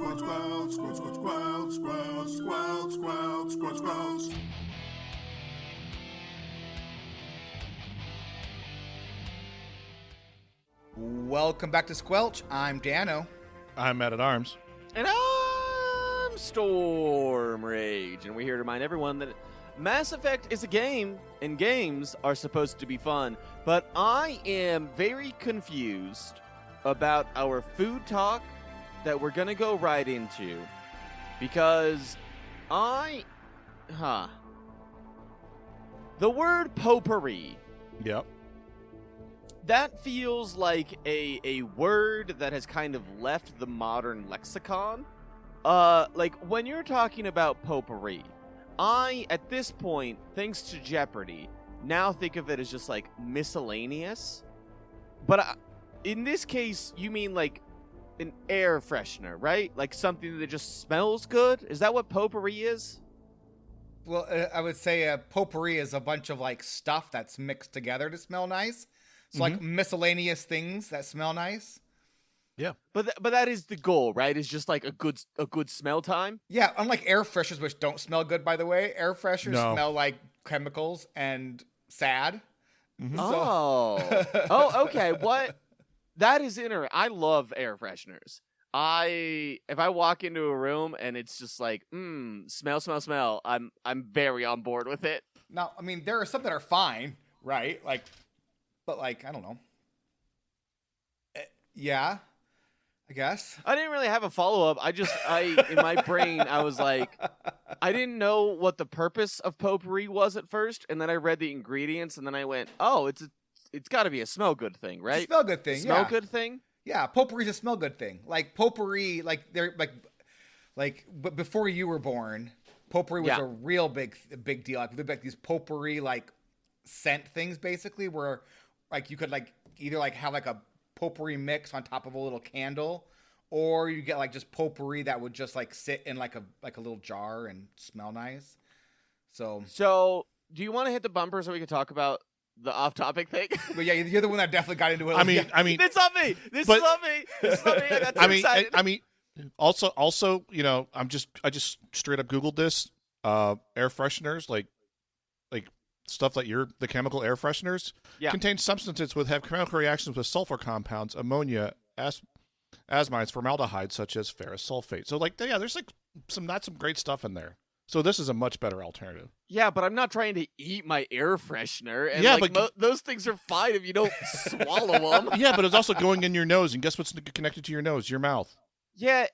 squelch, squelch, squelch, squelch, squelch, squelch, squelch, squelch, squelch. Welcome back to Squelch. I'm Dano. I'm Matt at Arms. And I'm Storm Rage, and we're here to remind everyone that Mass Effect is a game, and games are supposed to be fun. But I am very confused about our food talk that we're gonna go right into, because the word potpourri. Yep. That feels like a word that has kind of left the modern lexicon. Like, when you're talking about potpourri, I, at this point, thanks to Jeopardy, now think of it as just, like, miscellaneous. But in this case, you mean, like, an air freshener, right? Like, something that just smells good? Is that what potpourri is? Well, I would say potpourri is a bunch of like stuff that's mixed together to smell nice. So like miscellaneous things that smell nice. Yeah. But that is the goal, right? It's just like a good smell time. Yeah, unlike air fresheners, which don't smell good, by the way. Air fresheners smell like chemicals and sad. Mm-hmm. Oh, okay. What? That is interesting. I love air fresheners. If I walk into a room and it's just like, smell, I'm very on board with it. Now, I mean, there are some that are fine, right? But I don't know. Yeah, I guess. I didn't really have a follow-up. In my brain, I was like, I didn't know what the purpose of potpourri was at first, and then I read the ingredients, and then I went, oh, it's got to be a smell good thing, right? It's a smell good thing, Smell good thing? Yeah, potpourri's a smell good thing. Like potpourri, but before you were born, potpourri was a real big deal. Like, like these potpourri like scent things, basically, where like you could like either like have like a potpourri mix on top of a little candle, or you get like just potpourri that would just like sit in like a little jar and smell nice. So do you want to hit the bumper so we can talk about the off-topic thing? But yeah, you're the one that definitely got into it. I mean, it's not me. This is not me. I got too excited. I mean, also, you know, I just straight up Googled this. Air fresheners, like stuff like the chemical air fresheners, contain substances have chemical reactions with sulfur compounds, ammonia, asmides, formaldehyde, such as ferrous sulfate. So there's like some great stuff in there. So this is a much better alternative. Yeah, but I'm not trying to eat my air freshener. And those things are fine if you don't swallow them. Yeah, but it's also going in your nose, and guess what's connected to your nose? Your mouth. Yeah,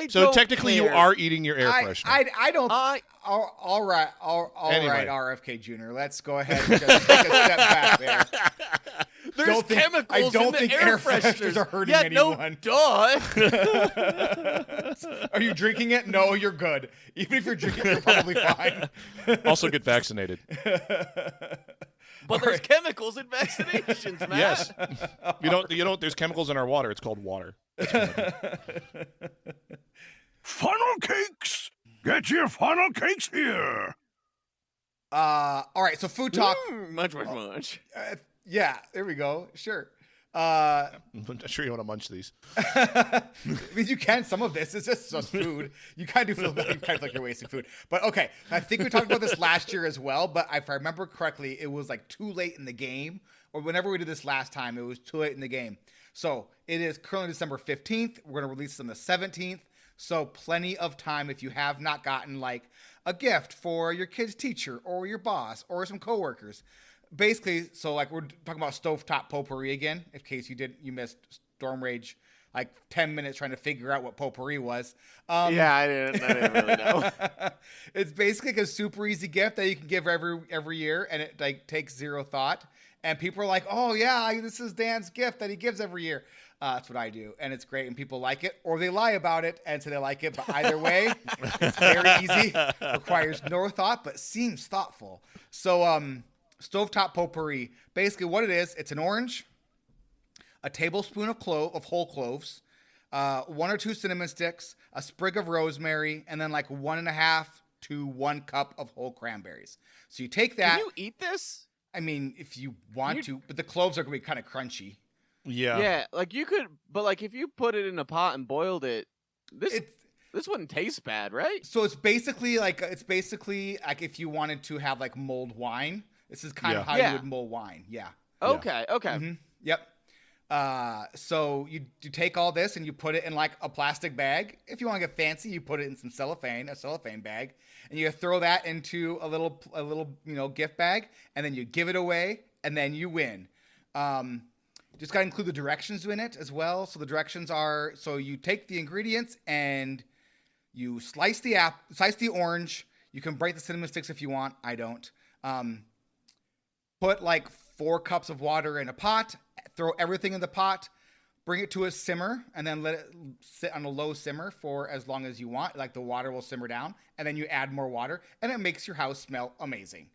So technically, you are eating your air freshener. I don't. All right, Anyway. RFK Jr. Let's go ahead and just take a step back there. There's chemicals in the air fresheners are hurting anyone. No, Are you drinking it? No, you're good. Even if you're drinking, you're probably fine. Also, get vaccinated. But there's chemicals in vaccinations, man. Yes. You don't. There's chemicals in our water. It's called water. Funnel cakes! Get your funnel cakes here! All right, so food talk. Much. Yeah, there we go. Sure. I'm sure you want to munch these. I mean, you can. Some of this is just food. You kind of feel like you're wasting food. But okay, I think we talked about this last year as well. But if I remember correctly, it was like too late in the game, or whenever we did this last time, it was too late in the game. So it is currently December 15th. We're going to release it on the 17th. So plenty of time if you have not gotten like a gift for your kid's teacher or your boss or some coworkers. Basically, so like we're talking about stovetop potpourri again, in case you missed Storm Rage like 10 minutes trying to figure out what potpourri was. I didn't really know. It's basically like a super easy gift that you can give every year, and it like takes zero thought. And people are like, oh yeah, this is Dan's gift that he gives every year. That's what I do, and it's great, and people like it, or they lie about it and say they like it. But either way, it's very easy, requires no thought, but seems thoughtful. So, stovetop potpourri, basically what it is, it's an orange, a tablespoon of whole cloves, 1 or 2 cinnamon sticks, a sprig of rosemary, and then like 1.5 to 1 cup of whole cranberries. So you take that. Can you eat this? I mean, if you want to, but the cloves are going to be kind of crunchy. Yeah. Yeah, like you could, but like if you put it in a pot and boiled it, This wouldn't taste bad, right? So it's basically like if you wanted to have like mulled wine. This is kind of how you would mull wine. Yeah. Okay. Mm-hmm. Yep. So you take all this and you put it in like a plastic bag. If you want to get fancy, you put it in a cellophane bag, and you throw that into a little gift bag, and then you give it away, and then you win. Just got to include the directions in it as well. So the directions are: so you take the ingredients and you slice the orange. You can break the cinnamon sticks if you want. I don't. Put like 4 cups of water in a pot. Throw everything in the pot. Bring it to a simmer, and then let it sit on a low simmer for as long as you want. Like the water will simmer down, and then you add more water, and it makes your house smell amazing.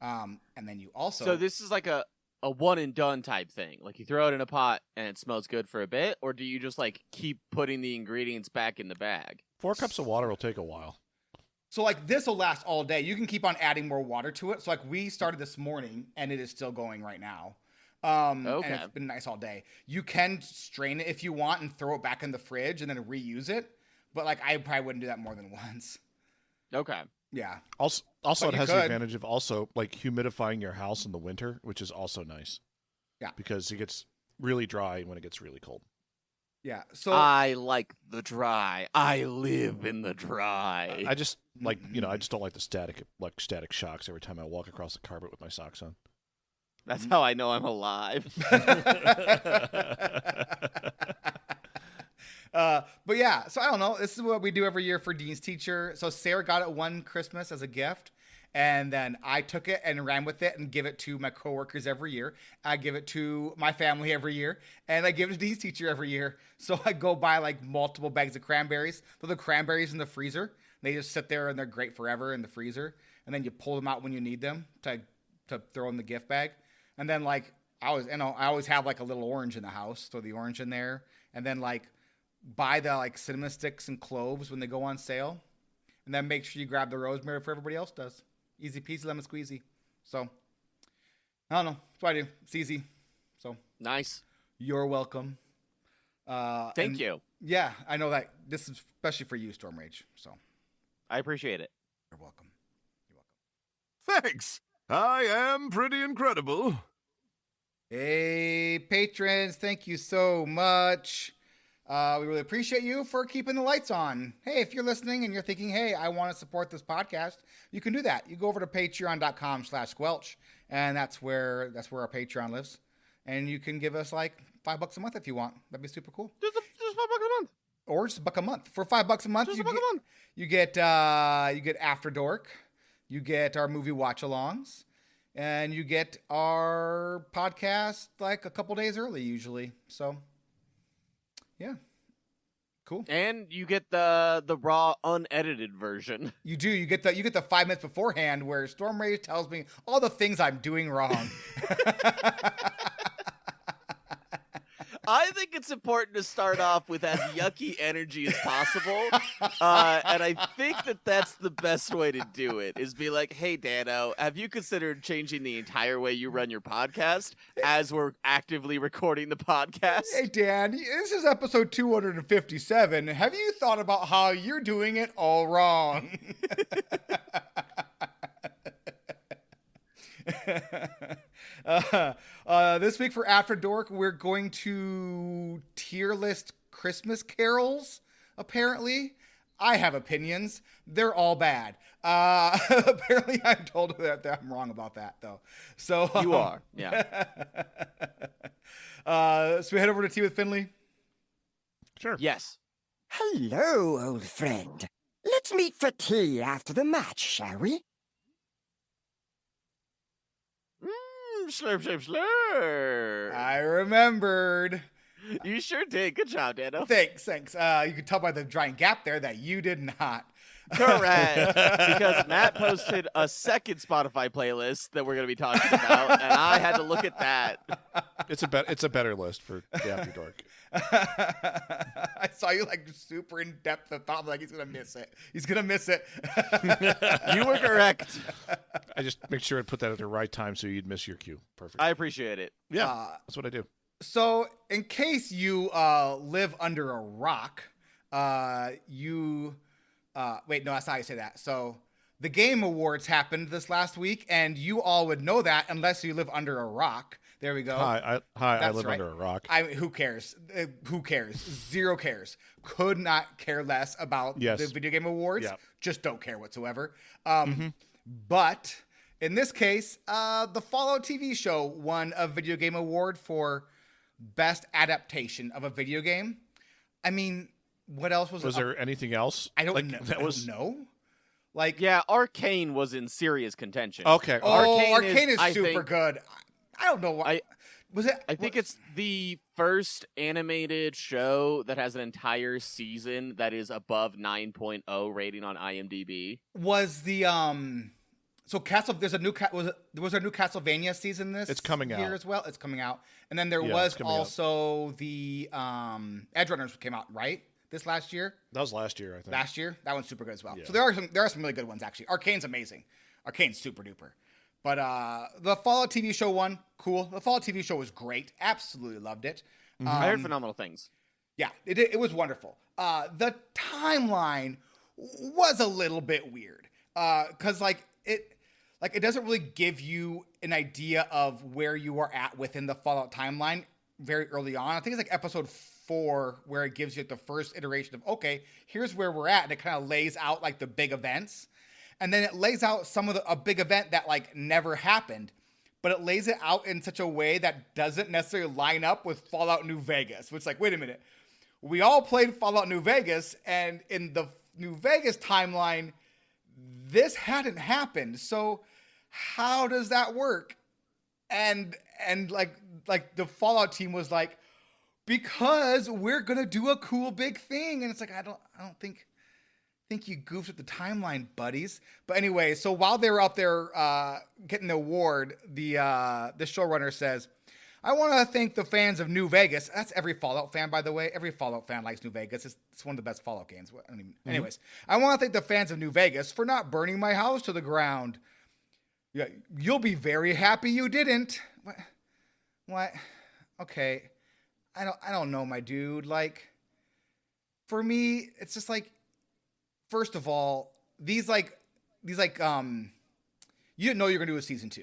And then you also. So this is like a one and done type thing. Like you throw it in a pot and it smells good for a bit, or do you just like keep putting the ingredients back in the bag? 4 cups of water will take a while. So like this will last all day. You can keep on adding more water to it. So like we started this morning and it is still going right now. Okay. And it's been nice all day. You can strain it if you want and throw it back in the fridge and then reuse it. But like I probably wouldn't do that more than once. Okay. Yeah. Also it has the advantage of also like humidifying your house in the winter, which is also nice. Yeah. Because it gets really dry when it gets really cold. Yeah. So I like the dry. I live in the dry. I just like, I just don't like the static shocks every time I walk across the carpet with my socks on. That's how I know I'm alive. But yeah, so I don't know. This is what we do every year for Dean's Teacher. So Sarah got it one Christmas as a gift, and then I took it and ran with it and give it to my coworkers every year. I give it to my family every year, and I give it to Dean's Teacher every year. So I go buy like multiple bags of cranberries. Throw the cranberries in the freezer. They just sit there and they're great forever in the freezer. And then you pull them out when you need them to throw in the gift bag. And then like I always have like a little orange in the house. Throw the orange in there, and then like buy the like cinnamon sticks and cloves when they go on sale, and then make sure you grab the rosemary before everybody else does. Easy peasy lemon squeezy. So I don't know. That's what I do. It's easy. So Nice. You're welcome. Thank you. Yeah, I know that this is especially for you, Storm Rage. So I appreciate it. you're welcome. You're welcome. Thanks. I am pretty incredible. Hey, patrons, thank you so much. We really appreciate you for keeping the lights on. Hey, if you're listening and you're thinking, hey, I want to support this podcast, you can do that. You go over to patreon.com/squelch, and that's where our Patreon lives. And you can give us like $5 a month if you want. That'd be super cool. Just $5 a month. Or just $1 a month. For $5 a month, Just you $1 a month. you get After Dork, you get our movie watch-alongs, and you get our podcast like a couple days early usually. So, yeah, cool. And you get the raw, unedited version. You do. You get the 5 minutes beforehand where Storm Rage tells me all the things I'm doing wrong. I think it's important to start off with as yucky energy as possible. And I think that's the best way to do it, is be like, hey, Dano, have you considered changing the entire way you run your podcast as we're actively recording the podcast? Hey, Dan, this is episode 257. Have you thought about how you're doing it all wrong? This week for After Dork, we're going to tier list Christmas carols, apparently. I have opinions. They're all bad. Apparently, I'm told that I'm wrong about that, though. So You are, yeah. So we head over to Tea with Finley. Sure. Yes. Hello, old friend. Let's meet for tea after the match, shall we? Slurp, slurp, slurp. I remembered. You sure did. Good job, Dano. Thanks. You can tell by the giant gap there that you did not. Correct. Because Matt posted a second Spotify playlist that we're going to be talking about, and I had to look at that. It's a better list for the After Dark. I saw you like super in depth of thought, like he's gonna miss it. You were correct. I just make sure I put that at the right time so you'd miss your cue. Perfect. I appreciate it. Yeah, that's what I do. So, in case you live under a rock, wait, no, that's not how you say that. So the Game Awards happened this last week, and you all would know that unless you live under a rock. There we go. I live under a rock. Who cares? Who cares? Zero cares. Could not care less about the Video Game Awards. Yeah. Just don't care whatsoever. But in this case, the Fallout TV show won a Video Game Award for Best Adaptation of a Video Game. I mean, what else was there anything else? I don't know. I don't know. Like, yeah, Arcane was in serious contention. Okay. Arcane is super good. I don't know why. I think it's the first animated show that has an entire season that is above 9.0 rating on IMDb. Was the so there's a new was there a new Castlevania season this coming year out as well? It's coming out. And then there was also the Edge Runners came out, right? This last year? That was last year, I think. Last year? That one's super good as well. Yeah. So there are some really good ones actually. Arcane's amazing. Arcane's super duper. But the Fallout TV show won. Cool. The Fallout TV show was great. Absolutely loved it. I heard phenomenal things. Yeah, it was wonderful. The timeline was a little bit weird because it doesn't really give you an idea of where you are at within the Fallout timeline very early on. I think it's like episode 4 where it gives you the first iteration of, okay, here's where we're at, and it kind of lays out like the big events. And then it lays out a big event that like never happened, but it lays it out in such a way that doesn't necessarily line up with Fallout New Vegas, which like, wait a minute. We all played Fallout New Vegas, and in the New Vegas timeline, this hadn't happened. So how does that work? And like the Fallout team was like, because we're going to do a cool big thing. And it's like, I don't think you goofed at the timeline, buddies. But anyway, so while they were up there getting the award, the showrunner says, I want to thank the fans of New Vegas. That's every Fallout fan, by the way. Every Fallout fan likes New Vegas. It's one of the best Fallout games. Anyways, I want to thank the fans of New Vegas for not burning my house to the ground. Yeah, you'll be very happy you didn't. What? Okay. I don't know, my dude. Like, for me, it's just like, first of all, these you didn't know you were gonna do a season 2.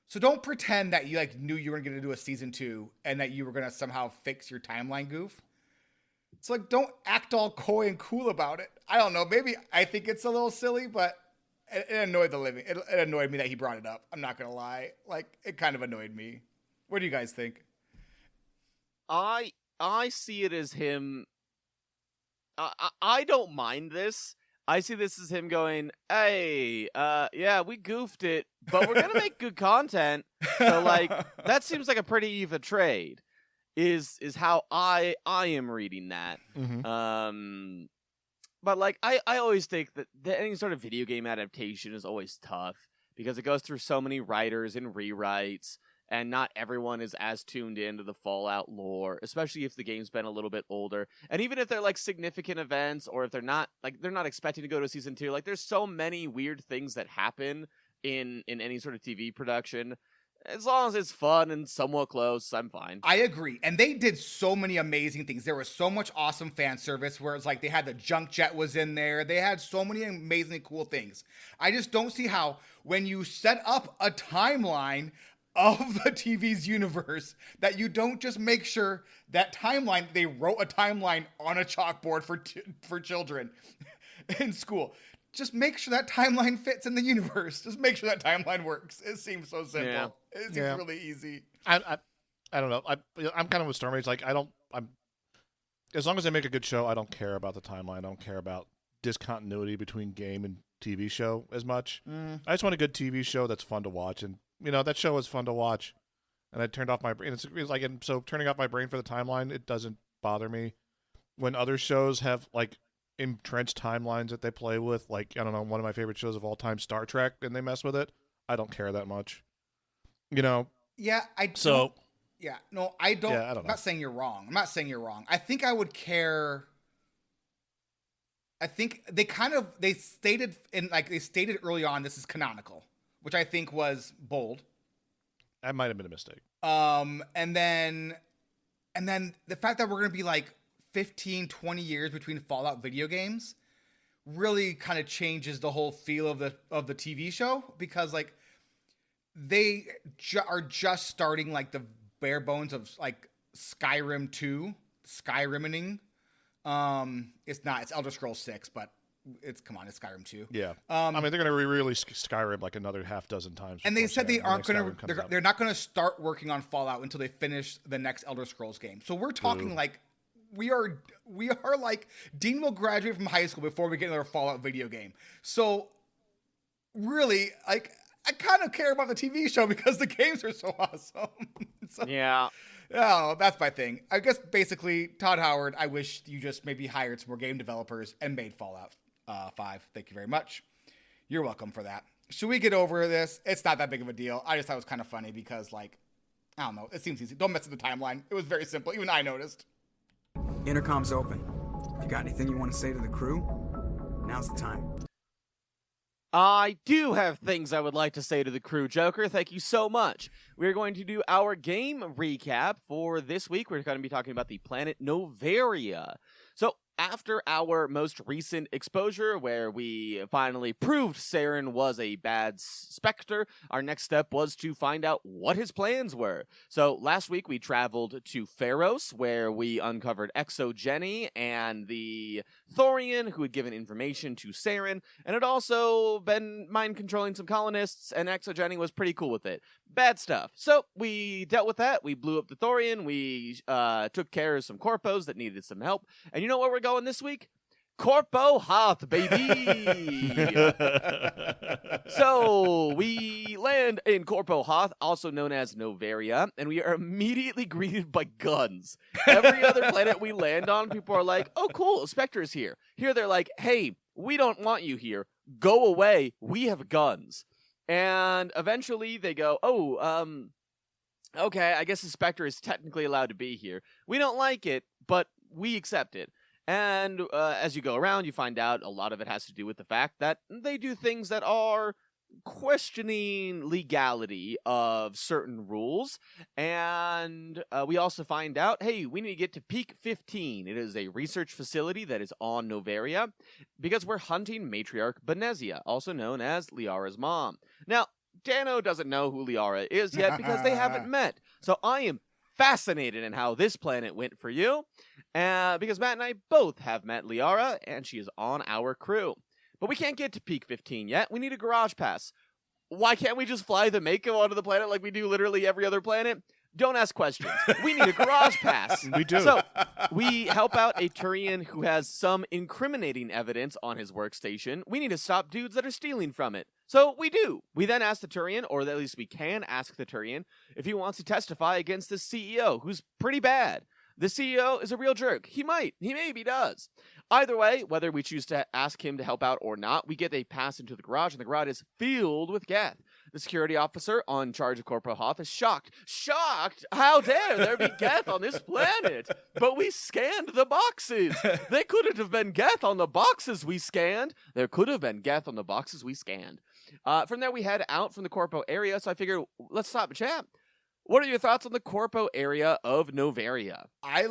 So don't pretend that you like knew you were gonna do a season 2 and that you were gonna somehow fix your timeline goof. It's like, don't act all coy and cool about it. I don't know. Maybe I think it's a little silly, but it annoyed the living. It annoyed me that he brought it up. I'm not gonna lie. Like, it kind of annoyed me. What do you guys think? I see it as him. I don't mind this. I see this as him going, hey, yeah, we goofed it, but we're gonna make good content. So like, that seems like a pretty even trade. Is how I am reading that. Mm-hmm. But like, I always think that any sort of video game adaptation is always tough because it goes through so many writers and rewrites. And not everyone is as tuned into the Fallout lore, especially if the game's been a little bit older. And even if they're like significant events, or if they're not expecting to go to season 2, like there's so many weird things that happen in any sort of TV production. As long as it's fun and somewhat close, I'm fine. I agree. And they did so many amazing things. There was so much awesome fan service where it's like they had the junk jet was in there. They had so many amazingly cool things. I just don't see how when you set up a timeline of the TV's universe that you don't just make sure that timeline, they wrote a timeline on a chalkboard for children in school. Just make sure that timeline fits in the universe. Just make sure that timeline works. It seems so simple. Yeah. It seems really easy. I don't know. I'm kind of with Stormy. It's like I'm as long as they make a good show, I don't care about the timeline. I don't care about discontinuity between game and TV show as much. I just want a good TV show that's fun to watch, and that show was fun to watch, and I turned off my brain. It's like, and so turning off my brain for the timeline, it doesn't bother me. When other shows have like entrenched timelines that they play with, like, I don't know, one of my favorite shows of all time, Star Trek, and they mess with it, I don't care that much. Yeah, I don't. So, yeah, no, I don't. Yeah, I don't know. I'm not saying you're wrong. I think I would care. I think they stated early on this is canonical, which I think was bold. that might have been a mistake. And then the fact that we're going to be like 15, 20 years between Fallout video games really kind of changes the whole feel of the TV show, because like they are just starting like the bare bones of like Skyrim 2, Skyriming. It's Elder Scrolls 6, but it's Skyrim 2. Yeah. I mean, they're going to re-release Skyrim like another half dozen times. And they said Skyrim they're not going to start working on Fallout until they finish the next Elder Scrolls game. So we're talking like we are like Dean will graduate from high school before we get another Fallout video game. So really, like, I kind of care about the TV show because the games are so awesome. So, Yeah. oh, that's my thing. I guess basically, Todd Howard, I wish you just maybe hired some more game developers and made Fallout 5. Thank you very much. You're welcome for that. Should we get over this? It's not that big of a deal. I just thought it was kind of funny because, like, I don't know. It seems easy. Don't mess with the timeline. It was very simple. Even I noticed. Intercom's open. If you got anything you want to say to the crew, now's the time. I do have things I would like to say to the crew, Joker. Thank you so much. We're going to do our game recap for this week. We're going to be talking about the planet Novaria. So, after our most recent exposure, where we finally proved Saren was a bad specter, our next step was to find out what his plans were. So last week we traveled to Pharos, where we uncovered Exogeny and the Thorian, who had given information to Saren, and had also been mind-controlling some colonists, and Exogeny was pretty cool with it. Bad stuff. So we dealt with that. We blew up the Thorian. We took care of some corpos that needed some help. And you know where we're going this week? CORPO HOTH, baby! So, we land in CORPO HOTH, also known as Novaria, and we are immediately greeted by guns. Every other planet we land on, people are like, oh, cool, Spectre's here. Here they're like, hey, we don't want you here. Go away. We have guns. And eventually they go, okay, I guess the Spectre is technically allowed to be here. We don't like it, but we accept it. And as you go around, you find out a lot of it has to do with the fact that they do things that are questioning legality of certain rules. And we also find out, hey, we need to get to Peak 15. It is a research facility that is on Novaria because we're hunting Matriarch Benezia, also known as Liara's mom. Now, Dano doesn't know who Liara is yet because they haven't met. So I am fascinated in how this planet went for you, because Matt and I both have met Liara, and she is on our crew. But we can't get to Peak 15 yet. We need a garage pass. Why can't we just fly the Mako onto the planet like we do literally every other planet? Don't ask questions. We need a garage pass. We do. So, we help out a Turian who has some incriminating evidence on his workstation. We need to stop dudes that are stealing from it. So, we do. We then ask the Turian, or at least we can ask the Turian, if he wants to testify against the CEO, who's pretty bad. The CEO is a real jerk. He maybe does. Either way, whether we choose to ask him to help out or not, we get a pass into the garage, and the garage is filled with Geth. The security officer on charge of CORPO HOTH is shocked. Shocked? How dare there be Geth on this planet? But we scanned the boxes. They couldn't have been Geth on the boxes we scanned. There could have been Geth on the boxes we scanned. From there, we head out from the CORPO area, so I figured, let's stop and chat. What are your thoughts on the CORPO area of Novaria? I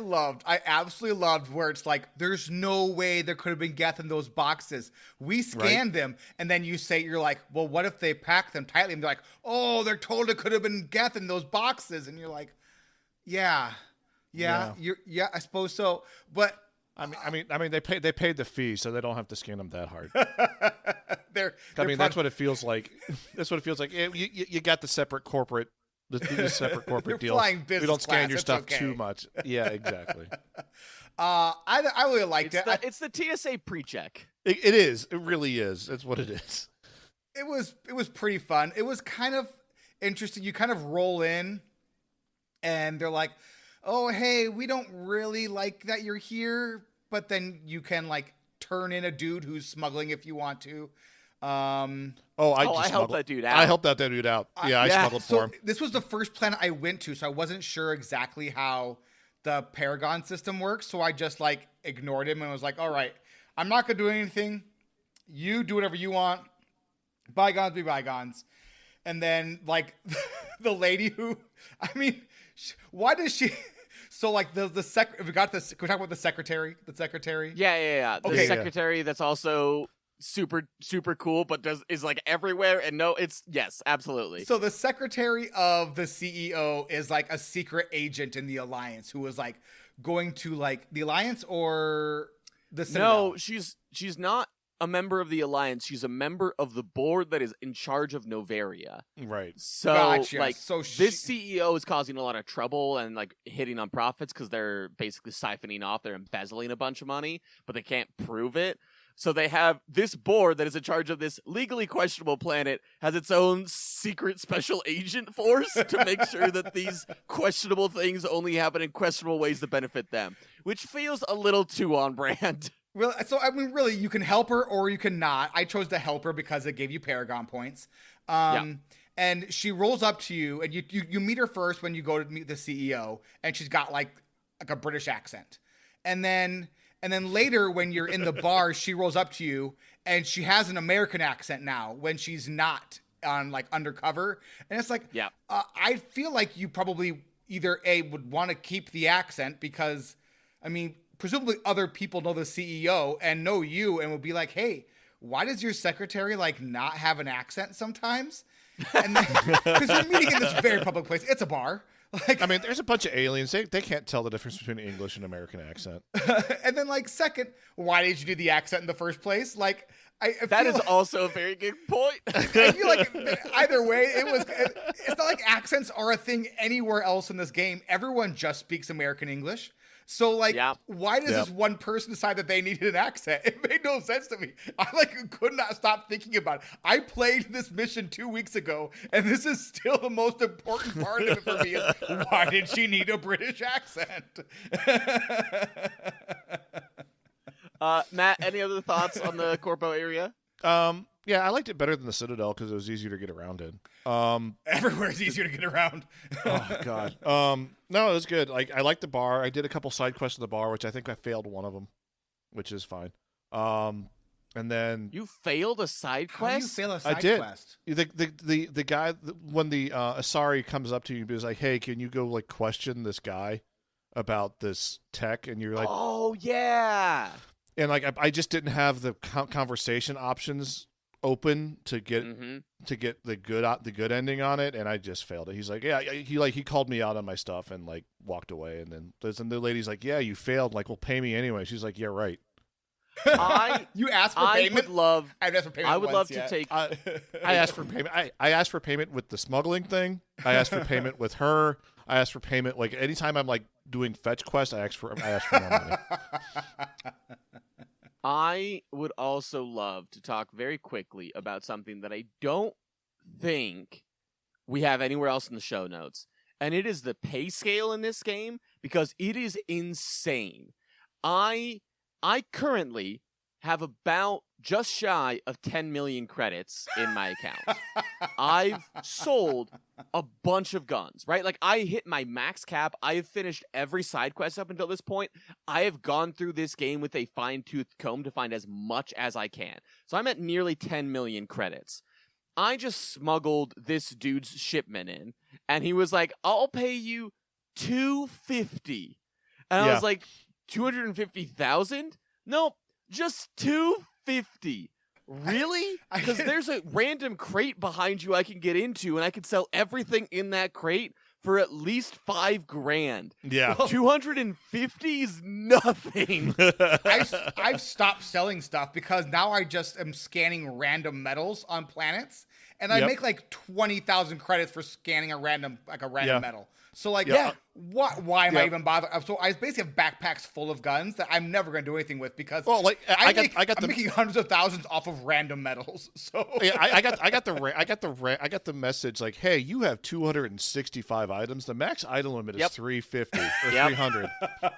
absolutely loved where it's like, there's no way there could have been Geth in those boxes. We scanned them, and then you're like, well, what if they packed them tightly? And they're like, oh, there totally could have been Geth in those boxes. And you're like, yeah, I suppose so. But I mean, they paid the fee, so they don't have to scan them that hard. That's what it feels like. That's what it feels like. You got the separate corporate. The separate corporate deal. We don't scan your stuff too much. Yeah, exactly. I really liked it. It's the TSA pre-check. It is. It really is. That's what it is. It was pretty fun. It was kind of interesting. You kind of roll in, and they're like, "Oh, hey, we don't really like that you're here," but then you can like turn in a dude who's smuggling if you want to. I helped that dude out. I helped that dude out. Yeah, I smuggled for him. This was the first planet I went to, so I wasn't sure exactly how the Paragon system works. So I just like ignored him and was like, all right, I'm not going to do anything. You do whatever you want. Bygones be bygones. And then like the lady who, why does she... So like we got this. Can we talk about the secretary? The secretary. Yeah. The Okay. secretary that's also super cool, but is like everywhere. And no, yes, absolutely. So the secretary of the CEO is like a secret agent in the Alliance who was like going to like the Alliance or the Citadel. No, she's not a member of the Alliance. She's a member of the board that is in charge of Novaria. Right. So Gotcha. like So this CEO is causing a lot of trouble and like hitting on profits because they're basically siphoning off. They're embezzling a bunch of money, but they can't prove it. So they have this board that is in charge of this legally questionable planet has its own secret special agent force to make sure that these questionable things only happen in questionable ways that benefit them, which feels a little too on brand. Well, so I mean, really, you can help her or you can not. I chose to help her because it gave you Paragon points. And she rolls up to you, and you meet her first when you go to meet the CEO, and she's got like a British accent, and then later when you're in the bar, she rolls up to you, and she has an American accent now when she's not on like undercover, and it's like, I feel like you probably either would want to keep the accent because, I mean, presumably other people know the CEO and know you and will be like, hey, why does your secretary like not have an accent sometimes? And then, because you're meeting in this very public place, it's a bar. Like, I mean, there's a bunch of aliens. They can't tell the difference between English and American accent. And then like second, why did you do the accent in the first place? Like, that is also a very good point. I feel like either way, it's not like accents are a thing anywhere else in this game. Everyone just speaks American English. So like, why does this one person decide that they needed an accent? It made no sense to me. I like could not stop thinking about it. I played this mission 2 weeks ago, and this is still the most important part of it for me. Is why did she need a British accent? Matt, any other thoughts on the Corpo area? Yeah, I liked it better than the Citadel because it was easier to get around in. Everywhere's easier to get around. Oh God. No, it was good. Like I liked the bar. I did a couple side quests in the bar, which I think I failed one of them, which is fine. And then you failed a side quest. How do you fail a side I did. quest? The guy when the Asari comes up to you, he's like, "Hey, can you go like question this guy about this tech?" And you're like, "Oh yeah." And like I just didn't have the conversation options open to get the good ending on it, and I just failed it. He's like, yeah, he called me out on my stuff and like walked away, and then the lady's like, yeah, you failed, like, well, pay me anyway. She's like, yeah, right. You asked for payment. I would love to take. I asked for payment. I asked for payment with the smuggling thing. I asked for payment with her. I asked for payment like anytime I'm like doing fetch quests. I ask for more money. I would also love to talk very quickly about something that I don't think we have anywhere else in the show notes, and it is the pay scale in this game because it is insane. I currently have about just shy of 10 million credits in my account. I've sold a bunch of guns, right? Like, I hit my max cap. I have finished every side quest up until this point. I have gone through this game with a fine-toothed comb to find as much as I can. So I'm at nearly 10 million credits. I just smuggled this dude's shipment in, and he was like, I'll pay you $250. And I was like, 250,000? Nope, just $250. Really? Because there's a random crate behind you I can get into, and I can sell everything in that crate for at least $5,000. Yeah. 250 is nothing. I've stopped selling stuff because now I just am scanning random metals on planets, and I make like 20,000 credits for scanning a random metal. So like, why am I even bothering? So I basically have backpacks full of guns that I'm never going to do anything with because I'm making hundreds of thousands off of random metals. So yeah, I got the message like, hey, you have 265 items. The max item limit is 350 or 300.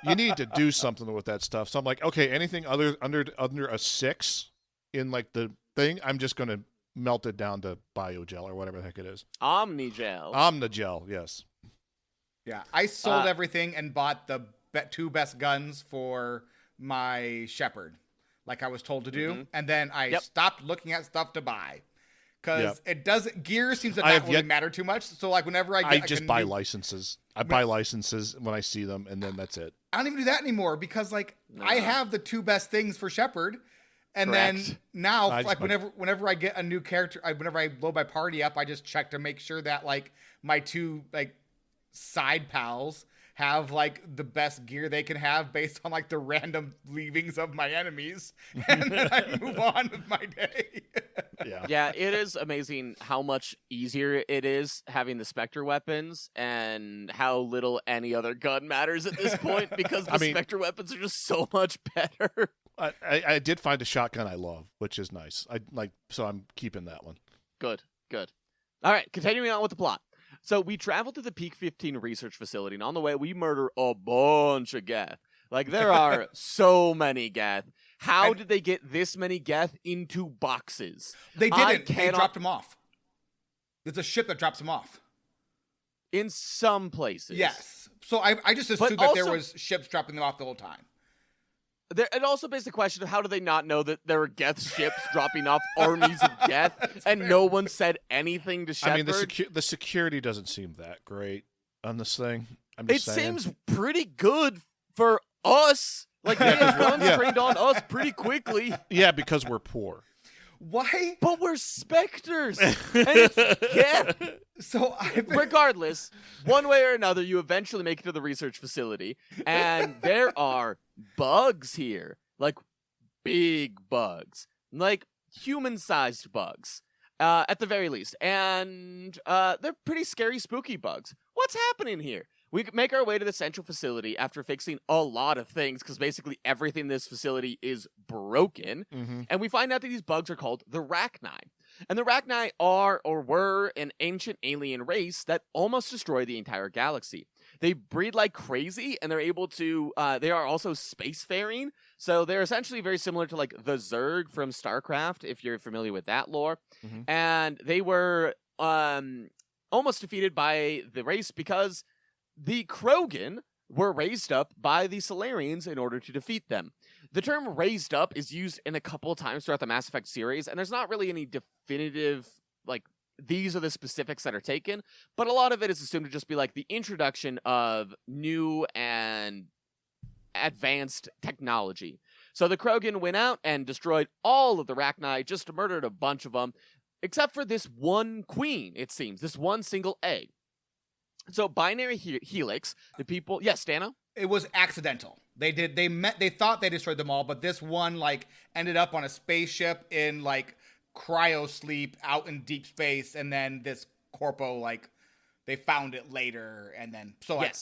You need to do something with that stuff. So I'm like, okay, anything under a 6 in like the thing, I'm just going to melt it down to biogel or whatever the heck it is. Omnigel, yes. Yeah, I sold everything and bought the 2 best guns for my Shepherd, like I was told to do, and then I stopped looking at stuff to buy because it doesn't. Gear seems to I not have really yet- matter too much. So like whenever I I get, just like, buy licenses. I buy licenses when I see them, and then that's it. I don't even do that anymore because like I have the 2 best things for Shepherd. And then now, like whenever I get a new character, whenever I load my party up, I just check to make sure that like my 2 like side pals have like the best gear they can have based on like the random leavings of my enemies, and then I move on with my day. Yeah, it is amazing how much easier it is having the Spectre weapons and how little any other gun matters at this point because the Spectre weapons are just so much better. I did find a shotgun I love, which is nice. So I'm keeping that one. Good. All right, continuing on with the plot. So we travel to the Peak 15 research facility, and on the way we murder a bunch of Geth. Like there are so many Geth. How did they get this many Geth into boxes? They didn't. They dropped them off. There's a ship that drops them off. In some places. Yes. So I just assumed that there was ships dropping them off the whole time. It also begs the question of how do they not know that there were Geth ships dropping off armies of Geth, and no one said anything to Shepard? I mean, the security doesn't seem that great on this thing. I'm just saying. Seems pretty good for us. Like, they have guns trained on us pretty quickly. Yeah, because we're poor. Why? But we're Spectres, and it's Geth. So regardless, one way or another, you eventually make it to the research facility, and there are bugs here, like big bugs, like human-sized bugs, at the very least, and they're pretty scary, spooky bugs. What's happening here? We make our way to the central facility after fixing a lot of things, because basically everything in this facility is broken, and we find out that these bugs are called the Rachni. And the Rachni are, or were, an ancient alien race that almost destroyed the entire galaxy. They breed like crazy, and they're able to, they are also spacefaring, so they're essentially very similar to, like, the Zerg from StarCraft, if you're familiar with that lore. And they were almost defeated by the race because the Krogan were raised up by the Solarians in order to defeat them. The term raised up is used in a couple of times throughout the Mass Effect series, and there's not really any definitive, like, these are the specifics that are taken, but a lot of it is assumed to just be like the introduction of new and advanced technology. So the Krogan went out and destroyed all of the Rachni, just murdered a bunch of them, except for this one queen, it seems, this one single egg. So binary helix, the people, yes, Dano? It was accidental. They thought they destroyed them all, but this one like ended up on a spaceship in like cryo sleep out in deep space, and then this Corpo like they found it later, and then so it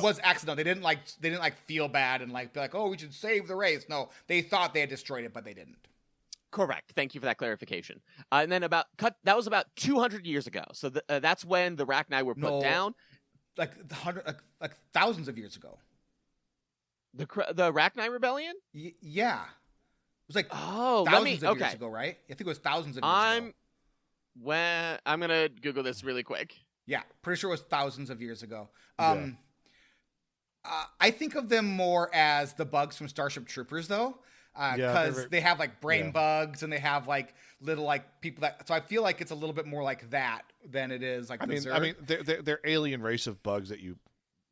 was accidental. They didn't like feel bad and like be like, oh, we should save the race. No, they thought they had destroyed it, but they didn't. Correct. Thank you for that clarification. And then that was about 200 years ago. So that's when the Rachni were put down. Like thousands of years ago. The Rachni Rebellion? Yeah. It was like thousands of years ago, right? I think it was thousands of years ago. I'm going to Google this really quick. Yeah, pretty sure it was thousands of years ago. I think of them more as the bugs from Starship Troopers, though. Because they have like brain bugs, and they have like little like people that. So I feel like it's a little bit more like that than it is like. I mean, they're alien race of bugs that you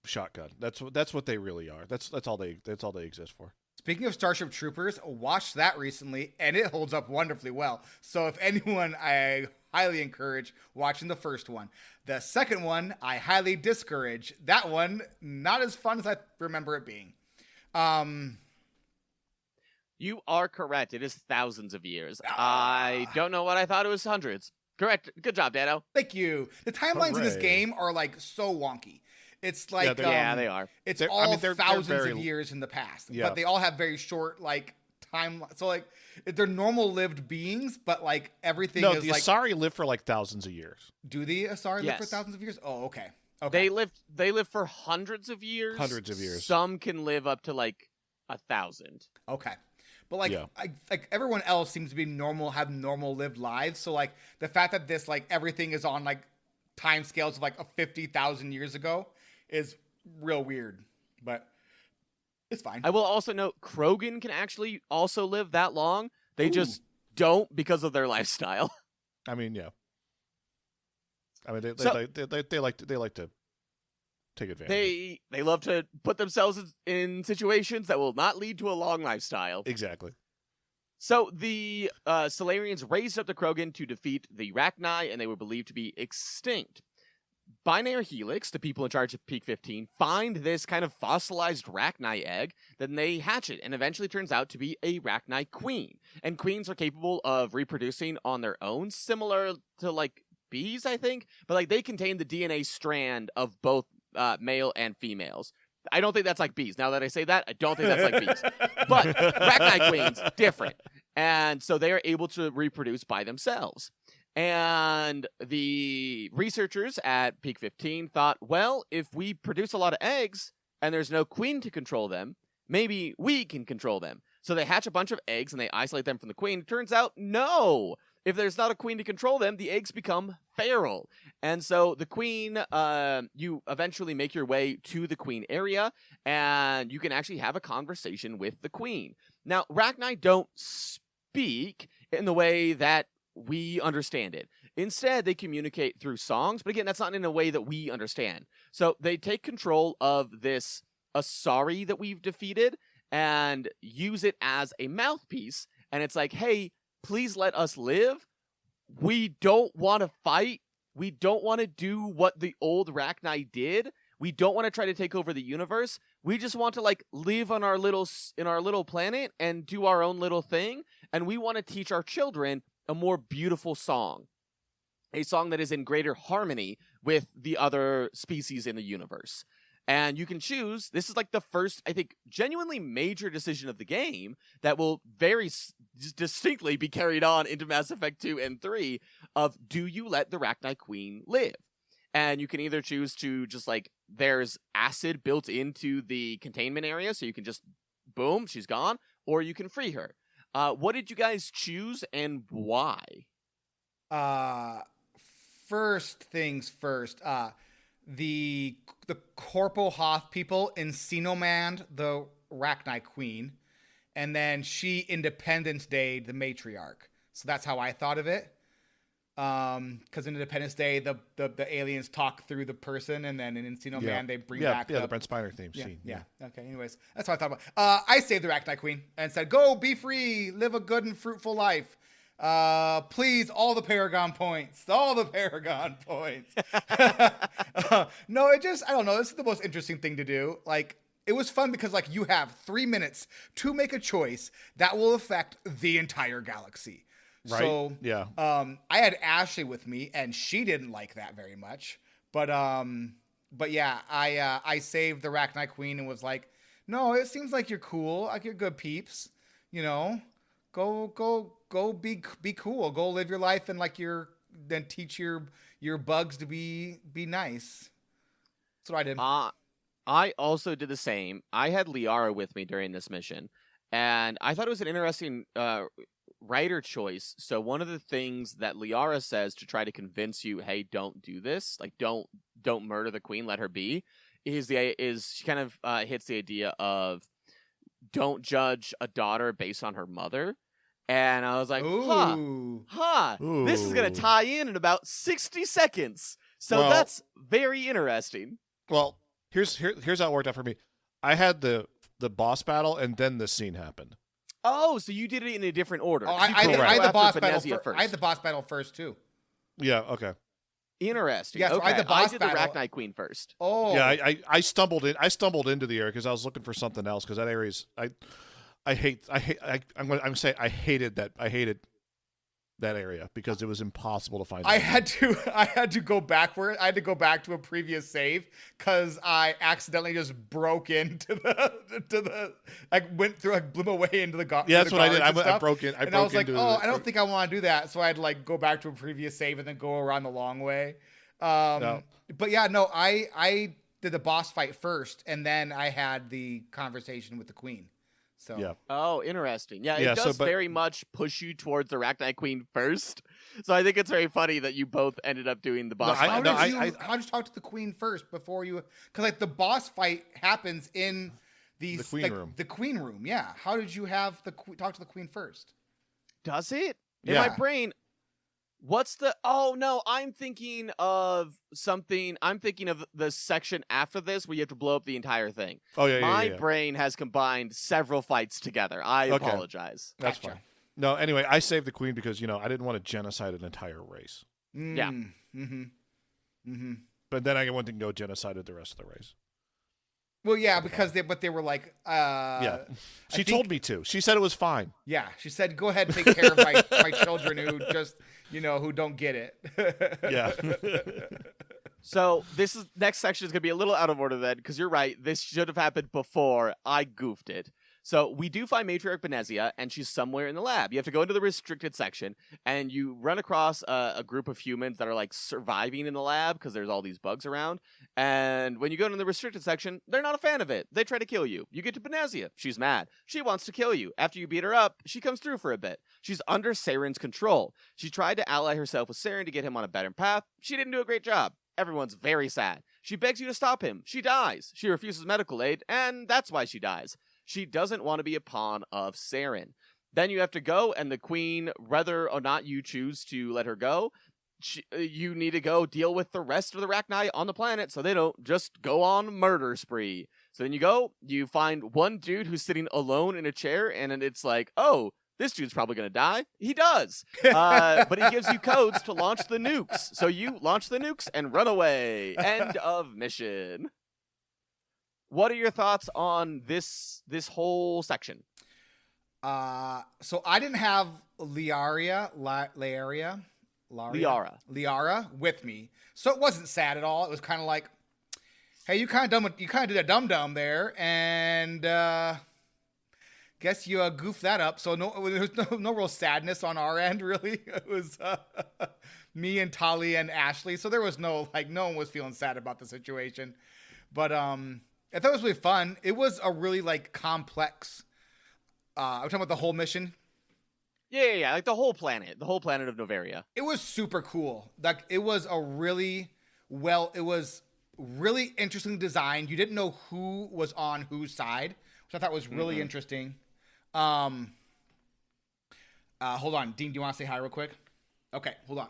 shotgun. That's what they really are. That's all they exist for. Speaking of Starship Troopers, watched that recently, and it holds up wonderfully well. So if anyone, I highly encourage watching the first one. The second one, I highly discourage. That one, not as fun as I remember it being. You are correct. It is thousands of years. I don't know what I thought. It was hundreds. Correct. Good job, Dano. Thank you. The timelines in this game are like so wonky. It's like they are. It's thousands of years in the past, but they all have very short like time. So like they're normal lived beings, but like everything. No, is the like, Asari live for like thousands of years. Do the Asari live for thousands of years? Oh, okay. They live for hundreds of years. Hundreds of years. Some can live up to like 1,000. Okay. But like everyone else seems to be have normal lived lives. So like the fact that this like everything is on like time scales of like 50,000 years ago is real weird, but it's fine. I will also note Krogan can actually also live that long. They just don't because of their lifestyle. I mean, yeah. I mean, So- they like to take advantage. They love to put themselves in situations that will not lead to a long lifestyle. Exactly. So the Solarians raised up the Krogan to defeat the Rachni, and they were believed to be extinct. Binary Helix, the people in charge of Peak 15, find this kind of fossilized Rachni egg, then they hatch it, and eventually turns out to be a Rachni queen. And queens are capable of reproducing on their own, similar to, like, bees, I think, but, like, they contain the DNA strand of both male and females. I don't think that's like bees. Now that I say that, I don't think that's like bees. But Rachni queens, different. And so they are able to reproduce by themselves. And the researchers at Peak 15 thought, well, if we produce a lot of eggs and there's no queen to control them, maybe we can control them. So they hatch a bunch of eggs and they isolate them from the queen. It turns out, no! If there's not a queen to control them, the eggs become feral. And so the queen, you eventually make your way to the queen area, and you can actually have a conversation with the queen. Now, Rachni don't speak in the way that we understand it. Instead, they communicate through songs, but again, that's not in a way that we understand. So they take control of this Asari that we've defeated and use it as a mouthpiece, and it's like, hey, please let us live. We don't want to fight. We don't want to do what the old Rachni did. We don't want to try to take over the universe. We just want to, like, live on our little planet and do our own little thing, and we want to teach our children a more beautiful song. A song that is in greater harmony with the other species in the universe. And you can choose, this is like the first, I think, genuinely major decision of the game that will very distinctly be carried on into Mass Effect 2 and 3 of, do you let the Rachni Queen live? And you can either choose to just, like, there's acid built into the containment area, so you can just, boom, she's gone, or you can free her. What did you guys choose and why? First things first, the CORPO HOTH people Encino-manned the Rachni Queen, and then she Independence Day'd the matriarch. So that's how I thought of it. Because in Independence Day, the aliens talk through the person, and then in Encino-Man, they bring back the Brent Spiner theme scene. Yeah. Okay. Anyways, that's what I thought about. I saved the Rachni Queen and said, "Go, be free, live a good and fruitful life. Please, all the Paragon points. All the Paragon points." No, I don't know. This is the most interesting thing to do. Like, it was fun because, like, you have 3 minutes to make a choice that will affect the entire galaxy. Right. So, yeah. I had Ashley with me, and she didn't like that very much. But yeah, I saved the Rachni Queen and was like, no, it seems like you're cool. Like, you're good peeps. You know, go be cool. Go live your life and, like, then teach your bugs to be nice. That's what I did. I also did the same. I had Liara with me during this mission, and I thought it was an interesting writer choice. So one of the things that Liara says to try to convince you, hey, don't do this, like, don't murder the queen, let her be, is she kind of hits the idea of don't judge a daughter based on her mother. And I was like, Ooh. This is going to tie in about 60 seconds. So that's very interesting. Well, here's how it worked out for me. I had the boss battle, and then this scene happened. Oh, so you did it in a different order. Oh, I had the boss battle first. I had the boss battle first too. Yeah. Okay. Interesting. Yeah, so okay. I had the boss did battle. the Rachni Queen first. Oh. Yeah, I stumbled into the area because I was looking for something else, because that area is I hated that area because it was impossible to find. I had to go backward. I had to go back to a previous save because I accidentally just broke into the went through, blew my way into the yeah, that's what I did. I broke in. I was like, I don't think I want to do that. So I had to, like, go back to a previous save and then go around the long way. No. But yeah, no, I did the boss fight first, and then I had the conversation with the queen. So. Yeah. Oh, interesting. Yeah, it does very much push you towards the Rachni Queen first. So I think it's very funny that you both ended up doing the boss fight. How did you talk to the queen first before you? Because, like, the boss fight happens in the queen room. The queen room, yeah. How did you have talk to the queen first? Does it? Yeah. In my brain, What's the? Oh no, I'm thinking of something. I'm thinking of the section after this where you have to blow up the entire thing. Oh yeah, My yeah. brain has combined several fights together. I Okay. apologize. That's Gotcha. fine. No, anyway, I saved the queen because I didn't want to genocide an entire race. Yeah. Mm-hmm. Mm-hmm. But then I went and go genocided the rest of the race. Well, yeah, because they were like, Yeah, I she think- told me to. She said it was fine. Yeah, she said, "Go ahead and take care of my children who just who don't get it." Yeah. So this next section is going to be a little out of order then, because you're right. This should have happened before. I goofed it. So we do find Matriarch Benezia, and she's somewhere in the lab. You have to go into the restricted section, and you run across a group of humans that are like surviving in the lab because there's all these bugs around. And when you go into the restricted section, they're not a fan of it. They try to kill you. You get to Benezia. She's mad. She wants to kill you. After you beat her up, she comes through for a bit. She's under Saren's control. She tried to ally herself with Saren to get him on a better path. She didn't do a great job. Everyone's very sad. She begs you to stop him. She dies. She refuses medical aid, and that's why she dies. She doesn't want to be a pawn of Saren. Then you have to go, and the queen, whether or not you choose to let her go, you need to go deal with the rest of the Rachni on the planet so they don't just go on murder spree. So then you go, you find one dude who's sitting alone in a chair, and it's like, oh, this dude's probably going to die. He does. But he gives you codes to launch the nukes. So you launch the nukes and run away. End of mission. What are your thoughts on this whole section? So I didn't have Liara with me, so it wasn't sad at all. It was kind of like, hey, you kind of did a dum there, and guess you goofed that up. So there was no real sadness on our end, really. It was me and Tali and Ashley, so there was no one was feeling sad about the situation, but I thought it was really fun. It was a really complex. I'm talking about the whole mission. Yeah, like the whole planet of Noveria. It was super cool. Like it was really interesting design. You didn't know who was on whose side, which I thought was really interesting. Hold on, Dean, do you want to say hi real quick? Okay, hold on.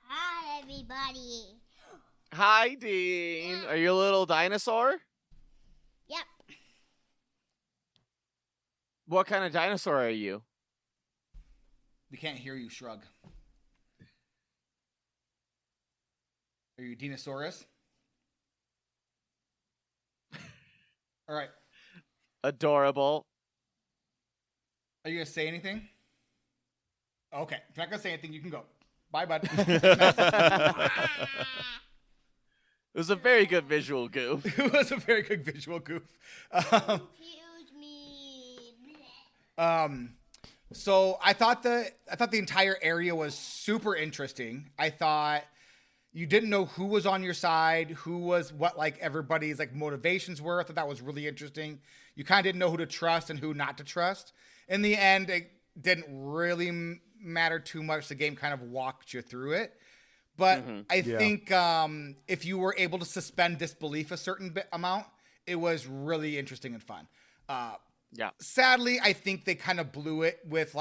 Hi, everybody. Hi, Dean. Are you a little dinosaur? Yep. What kind of dinosaur are you? We can't hear you, shrug. Are you Dinosaurus? All right. Adorable. Are you going to say anything? Okay. If you're not going to say anything, you can go. Bye, bud. It was a very good visual goof. It was a very good visual goof. Excuse me. So I thought the entire area was super interesting. I thought you didn't know who was on your side, who was what everybody's motivations were. I thought that was really interesting. You kind of didn't know who to trust and who not to trust. In the end, it didn't really matter too much. The game kind of walked you through it. But I think if you were able to suspend disbelief a certain amount, it was really interesting and fun. Sadly, I think they kind of blew it with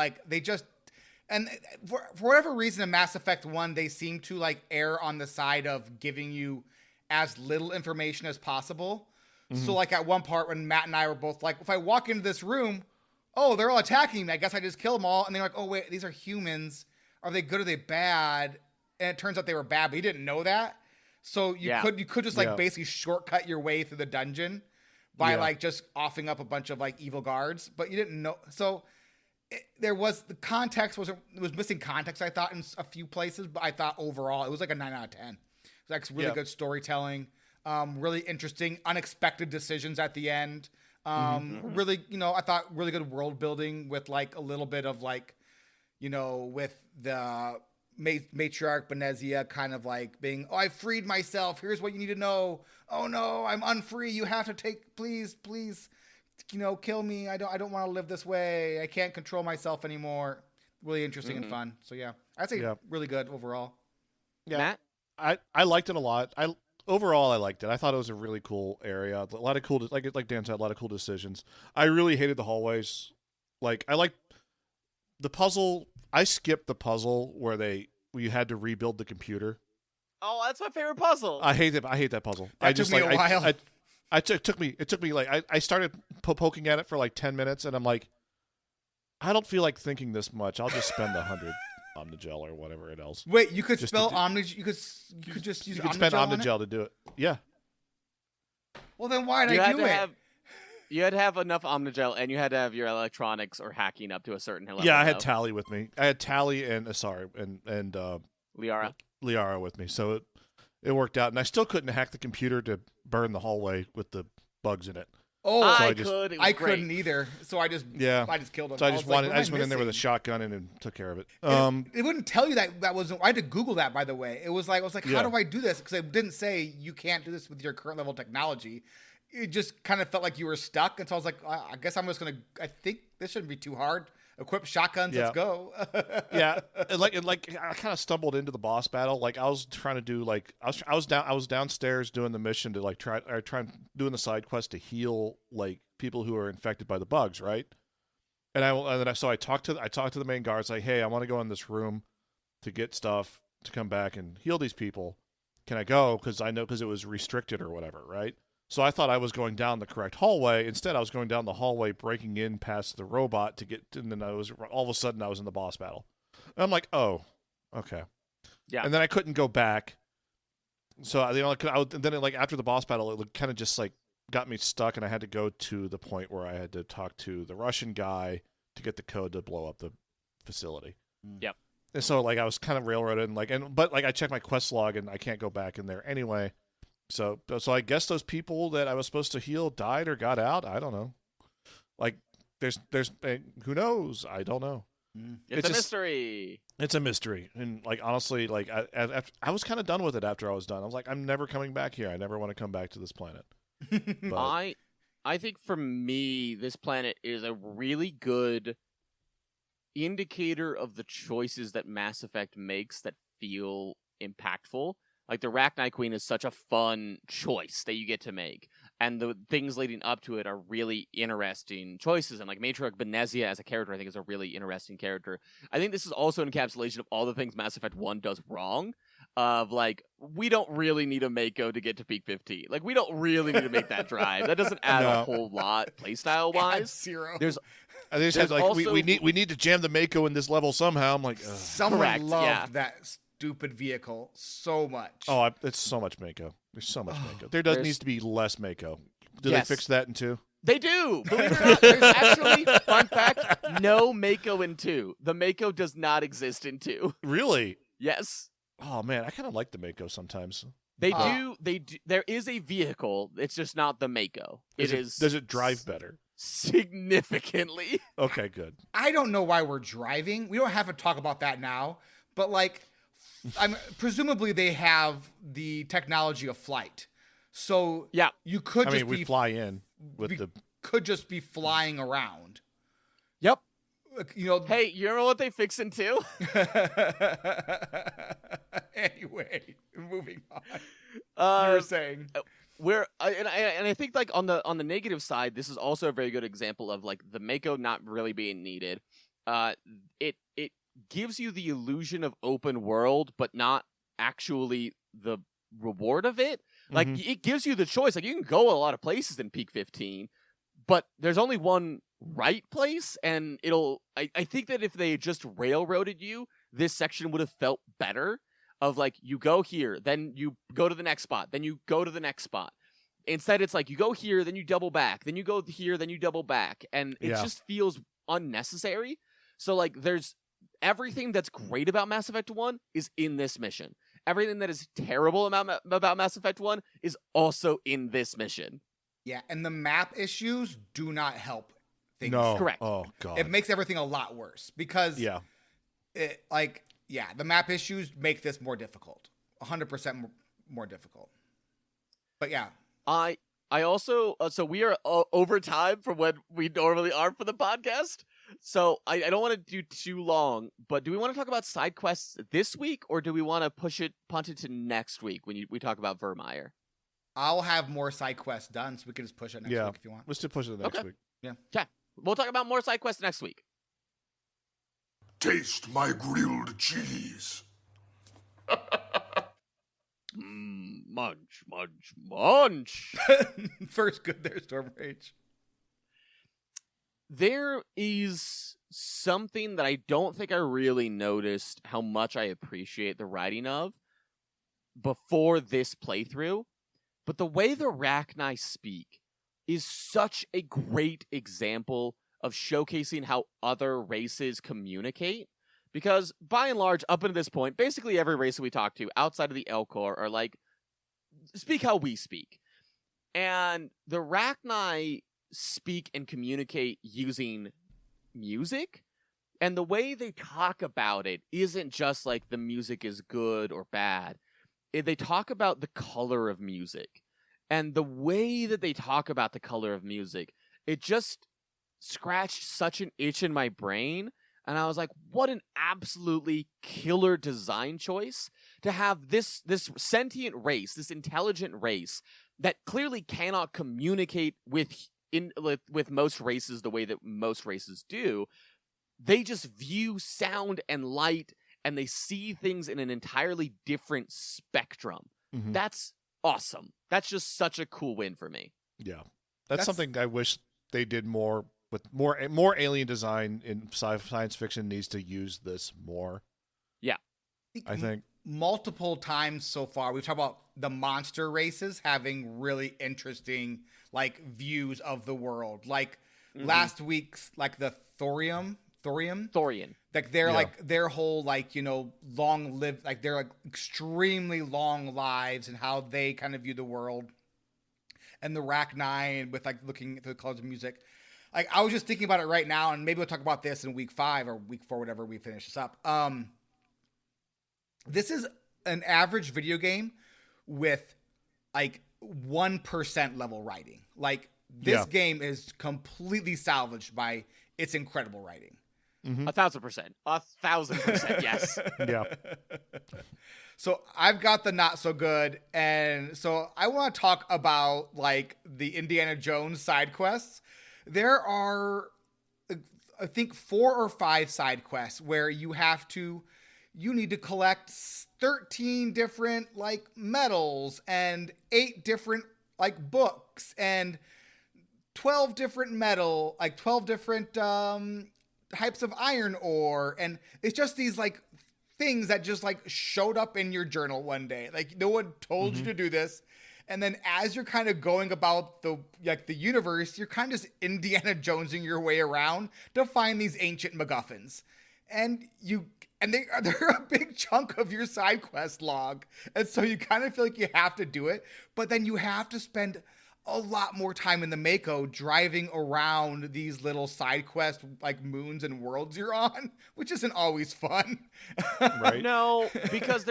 and for whatever reason in Mass Effect 1, they seem to err on the side of giving you as little information as possible. So at one part when Matt and I were both like, if I walk into this room, oh, they're all attacking me. I guess I just kill them all. And they're like, oh, wait, these are humans. Are they good or are they bad? And it turns out they were bad, but you didn't know that. So you could just basically shortcut your way through the dungeon by just offing up a bunch of evil guards, but you didn't know. So the context was missing context, I thought, in a few places, but I thought overall it was a 9 out of 10. It was really good storytelling, really interesting, unexpected decisions at the end. Really, I thought really good world building with a little bit of with the matriarch Benezia kind of being, oh, I freed myself. Here's what you need to know. Oh no, I'm unfree. You have to please, kill me. I don't want to live this way. I can't control myself anymore. Really interesting and fun. So yeah, I'd say really good overall. Yeah, Matt? I liked it a lot. Overall, I liked it. I thought it was a really cool area. A lot of cool, like Dan said, a lot of cool decisions. I really hated the hallways. I liked the puzzle. I skipped the puzzle where you had to rebuild the computer. Oh, that's my favorite puzzle. I hate it. I hate that puzzle. That took me a while. It took me like I started poking at it for like 10 minutes, and I'm like, I don't feel like thinking this much. I'll just spend 100 Omnigel or whatever it else. Wait, you could Just spell to Omnigel. You could just use You could spend Omnigel on it? Omnigel to do it. Yeah. Well, then why did I do it? You had to have enough Omnigel, and you had to have your electronics or hacking up to a certain level. Yeah, I had Tally with me. I had Tally and Asari and Liara with me, so it worked out. And I still couldn't hack the computer to burn the hallway with the bugs in it. Oh, So I couldn't either. So I just killed him. So I just went in there with a shotgun and took care of it. It wouldn't tell you that wasn't. I had to Google that, by the way. It was like I was like, how do I do this? Because it didn't say you can't do this with your current level of technology. It just kind of felt like you were stuck, and so I was like, I guess I'm just gonna. I think this shouldn't be too hard. Equip shotguns. Let's go. Yeah, and like I kind of stumbled into the boss battle. Like I was trying to do I was downstairs doing the mission to try doing the side quest to heal like people who are infected by the bugs, right? And I talked to the main guards like, hey, I want to go in this room to get stuff to come back and heal these people. Can I go? Because it was restricted or whatever, right? So I thought I was going down the correct hallway. Instead, I was going down the hallway, breaking in past the robot to get. And then all of a sudden I was in the boss battle. And I'm like, oh, okay. Yeah. And then I couldn't go back. So after the boss battle, it kind of just like got me stuck, and I had to go to the point where I had to talk to the Russian guy to get the code to blow up the facility. Yep. And so I was kind of railroaded, but I checked my quest log, and I can't go back in there anyway. So I guess those people that I was supposed to heal died or got out. I don't know. There's who knows? I don't know. It's a mystery. It's a mystery, and honestly, I was kind of done with it after I was done. I was like, I'm never coming back here. I never want to come back to this planet. But I think for me, this planet is a really good indicator of the choices that Mass Effect makes that feel impactful. Like, the Rachni Queen is such a fun choice that you get to make. And the things leading up to it are really interesting choices. And, Matriarch Benezia as a character, I think, is a really interesting character. I think this is also an encapsulation of all the things Mass Effect 1 does wrong. Of, we don't really need a Mako to get to peak 15. We don't really need to make that drive. That doesn't add a whole lot playstyle-wise. Zero. We need to jam the Mako in this level somehow. I'm like, ugh. Someone loved that stupid vehicle so much. Oh, it's so much Mako. There's so much Mako. There needs to be less Mako. Did they fix that in 2? They do. Believe it or not, there's actually, fun fact, no Mako in 2. The Mako does not exist in 2. Really? Yes. Oh man, I kind of like the Mako sometimes. They do. There is a vehicle. It's just not the Mako. Does it drive better? Significantly. Okay, good. I don't know why we're driving. We don't have to talk about that now. But presumably they have the technology of flight. So yeah, you could we fly in with could just be flying around. Yep. Hey, you remember what they fixed in 2? Anyway, moving on. You were saying I think on the negative side, this is also a very good example of the Mako not really being needed. It gives you the illusion of open world, but not actually the reward of it. It gives you the choice. You can go a lot of places in peak 15, but there's only one right place, and I think that if they just railroaded you, this section would have felt better. Of you go here, then you go to the next spot, then you go to the next spot. Instead, it's you go here, then you double back, then you go here, then you double back, and it just feels unnecessary. So there's everything that's great about Mass Effect 1 is in this mission. Everything that is terrible about Mass Effect 1 is also in this mission. Yeah, and the map issues do not help things. No. Correct. Oh, God. It makes everything a lot worse because the map issues make this more difficult. 100% more difficult. But yeah. I also, so we are over time from when we normally are for the podcast. So I don't want to do too long, but do we want to talk about side quests this week, or do we want to punt it to next week when we talk about Vermeer? I'll have more side quests done, so we can just push it next week if you want. Let's just push it next week. Yeah. Okay. We'll talk about more side quests next week. Taste my grilled cheese. Munch, munch, munch. First good there, Storm Rage. There is something that I don't think I really noticed how much I appreciate the writing of before this playthrough, but the way the Rachni speak is such a great example of showcasing how other races communicate. Because, by and large, up until this point, basically every race that we talk to outside of the Elcor are like, speak how we speak. And the Rachni speak and communicate using music. And the way they talk about it isn't just like the music is good or bad. They talk about the color of music. And the way that they talk about the color of music, it just scratched such an itch in my brain. And I was like, what an absolutely killer design choice to have this sentient race, this intelligent race that clearly cannot communicate with most races the way that most races do. They just view sound and light, and they see things in an entirely different spectrum. Mm-hmm. That's awesome. That's just such a cool win for me. Yeah. That's something I wish they did more with more alien design in science fiction needs to use this more. Yeah. I think multiple times so far we've talked about the monster races having really interesting like views of the world. Like last week's like the Thorium. Like they're like their whole like, you know, long live, like they're like extremely long lives and how they kind of view the world. And the Rachni with like looking at the colors of music. Like I was just thinking about it right now, and maybe we'll talk about this in week 5 or week 4, whatever we finish this up. This is an average video game with like 1% level writing. Like this game is completely salvaged by its incredible writing. 1,000%. 1,000%. Yes. Yeah. So I've got the not so good, and so I want to talk about like the Indiana Jones side quests. There are, I think, 4 or 5 side quests where you need to collect 13 different like medals and 8 different like books and 12 different types of iron ore, and it's just these like things that just like showed up in your journal one day. Like no one told you to do this. And then as you're kind of going about the universe, you're kind of just Indiana Jonesing your way around to find these ancient MacGuffins. And they're a big chunk of your side quest log. And so you kind of feel like you have to do it, but then you have to spend a lot more time in the Mako driving around these little side quest like moons and worlds you're on, which isn't always fun. Right. No, because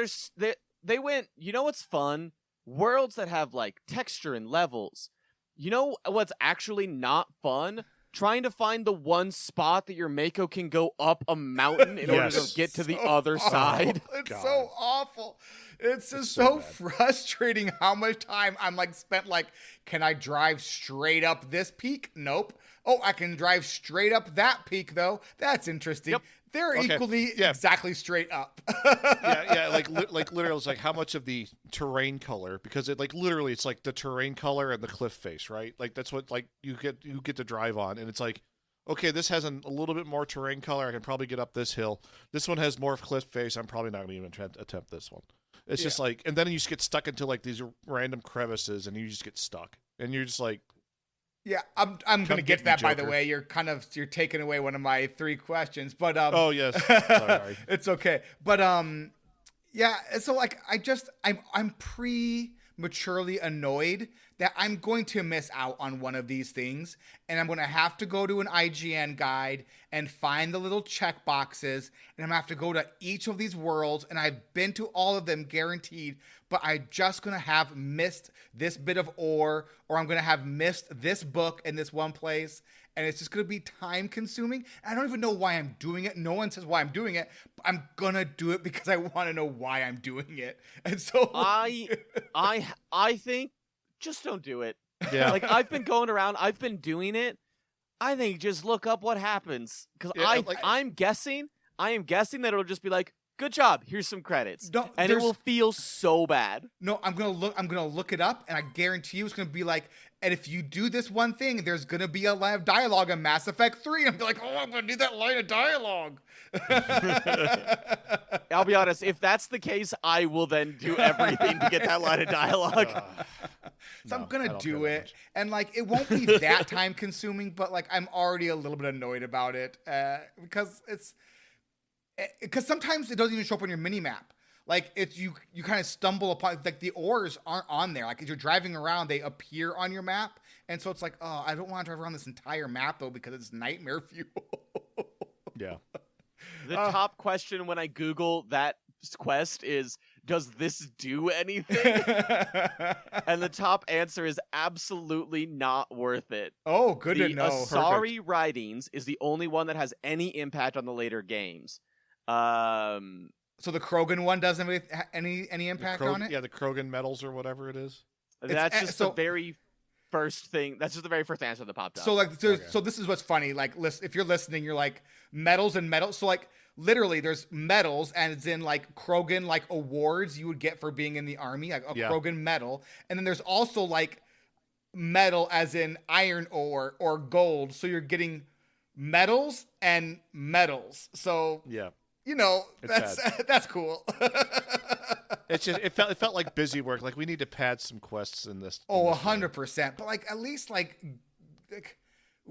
they went, you know what's fun? Worlds that have like texture and levels. You know what's actually not fun? Trying to find the one spot that your Mako can go up a mountain in order to get to the other side. It's so awful. It's just so frustrating how much time I'm like spent like, can I drive straight up this peak? Nope. Oh, I can drive straight up that peak though. That's interesting. Yep. They're equally exactly straight up. Like literally, it's like how much of the terrain color, because it like literally it's like the terrain color and the cliff face, right? Like that's what like you get to drive on, and it's like, okay, this has a little bit more terrain color. I can probably get up this hill. This one has more cliff face. I'm probably not going to even attempt this one. It's just like, and then you just get stuck into like these random crevices, and you just get stuck, and you're just like. Yeah, I'm going to get to that, by the way. You're taking away one of my 3 questions, but oh yes, sorry. It's okay. But yeah, so like I'm prematurely annoyed that I'm going to miss out on one of these things, and I'm going to have to go to an IGN guide and find the little check boxes, and I'm going to have to go to each of these worlds, and I've been to all of them guaranteed, but I'm just going to have missed this bit of ore, or I'm going to have missed this book in this one place, and it's just going to be time consuming. I don't even know why I'm doing it. No one says why I'm doing it, but I'm going to do it because I want to know why I'm doing it. And so I think just don't do it. Yeah. Like I've been going around, I've been doing it. I think just look up what happens, because I'm guessing I am guessing that it'll just be like, good job, here's some credits. No, and it will feel so bad. No, I'm gonna look it up, and I guarantee you it's gonna be like, and if you do this one thing, there's gonna be a line of dialogue in Mass Effect 3. I'm like, oh, I'm gonna do that line of dialogue. I'll be honest, if that's the case, I will then do everything to get that line of dialogue. So I'm gonna do it, and like it won't be that time consuming, but like I'm already a little bit annoyed about it because sometimes it doesn't even show up on your mini map. Like it's you kind of stumble upon, like the ores aren't on there. Like as you're driving around, they appear on your map, and so it's like, oh, I don't want to drive around this entire map though because it's nightmare fuel. Yeah. The top question when I Google that quest is, does this do anything? And the top answer is absolutely not worth it. Oh, good to know. Asari Writings is the only one that has any impact on the later games. So the Krogan one doesn't have any impact on it? Yeah, the Krogan metals or whatever it is. That's just the very first thing. That's just the very first answer that popped up. So like, so this is what's funny. Like, if you're listening, you're like metals and metals. So like, literally, there's medals, and it's in like Krogan like awards you would get for being in the army, like a Krogan medal. And then there's also like metal as in iron ore or gold. So you're getting medals and medals. So yeah. You know, that's cool. It's just it felt like busy work. Like we need to pad some quests in this. Oh, 100%. But like at least like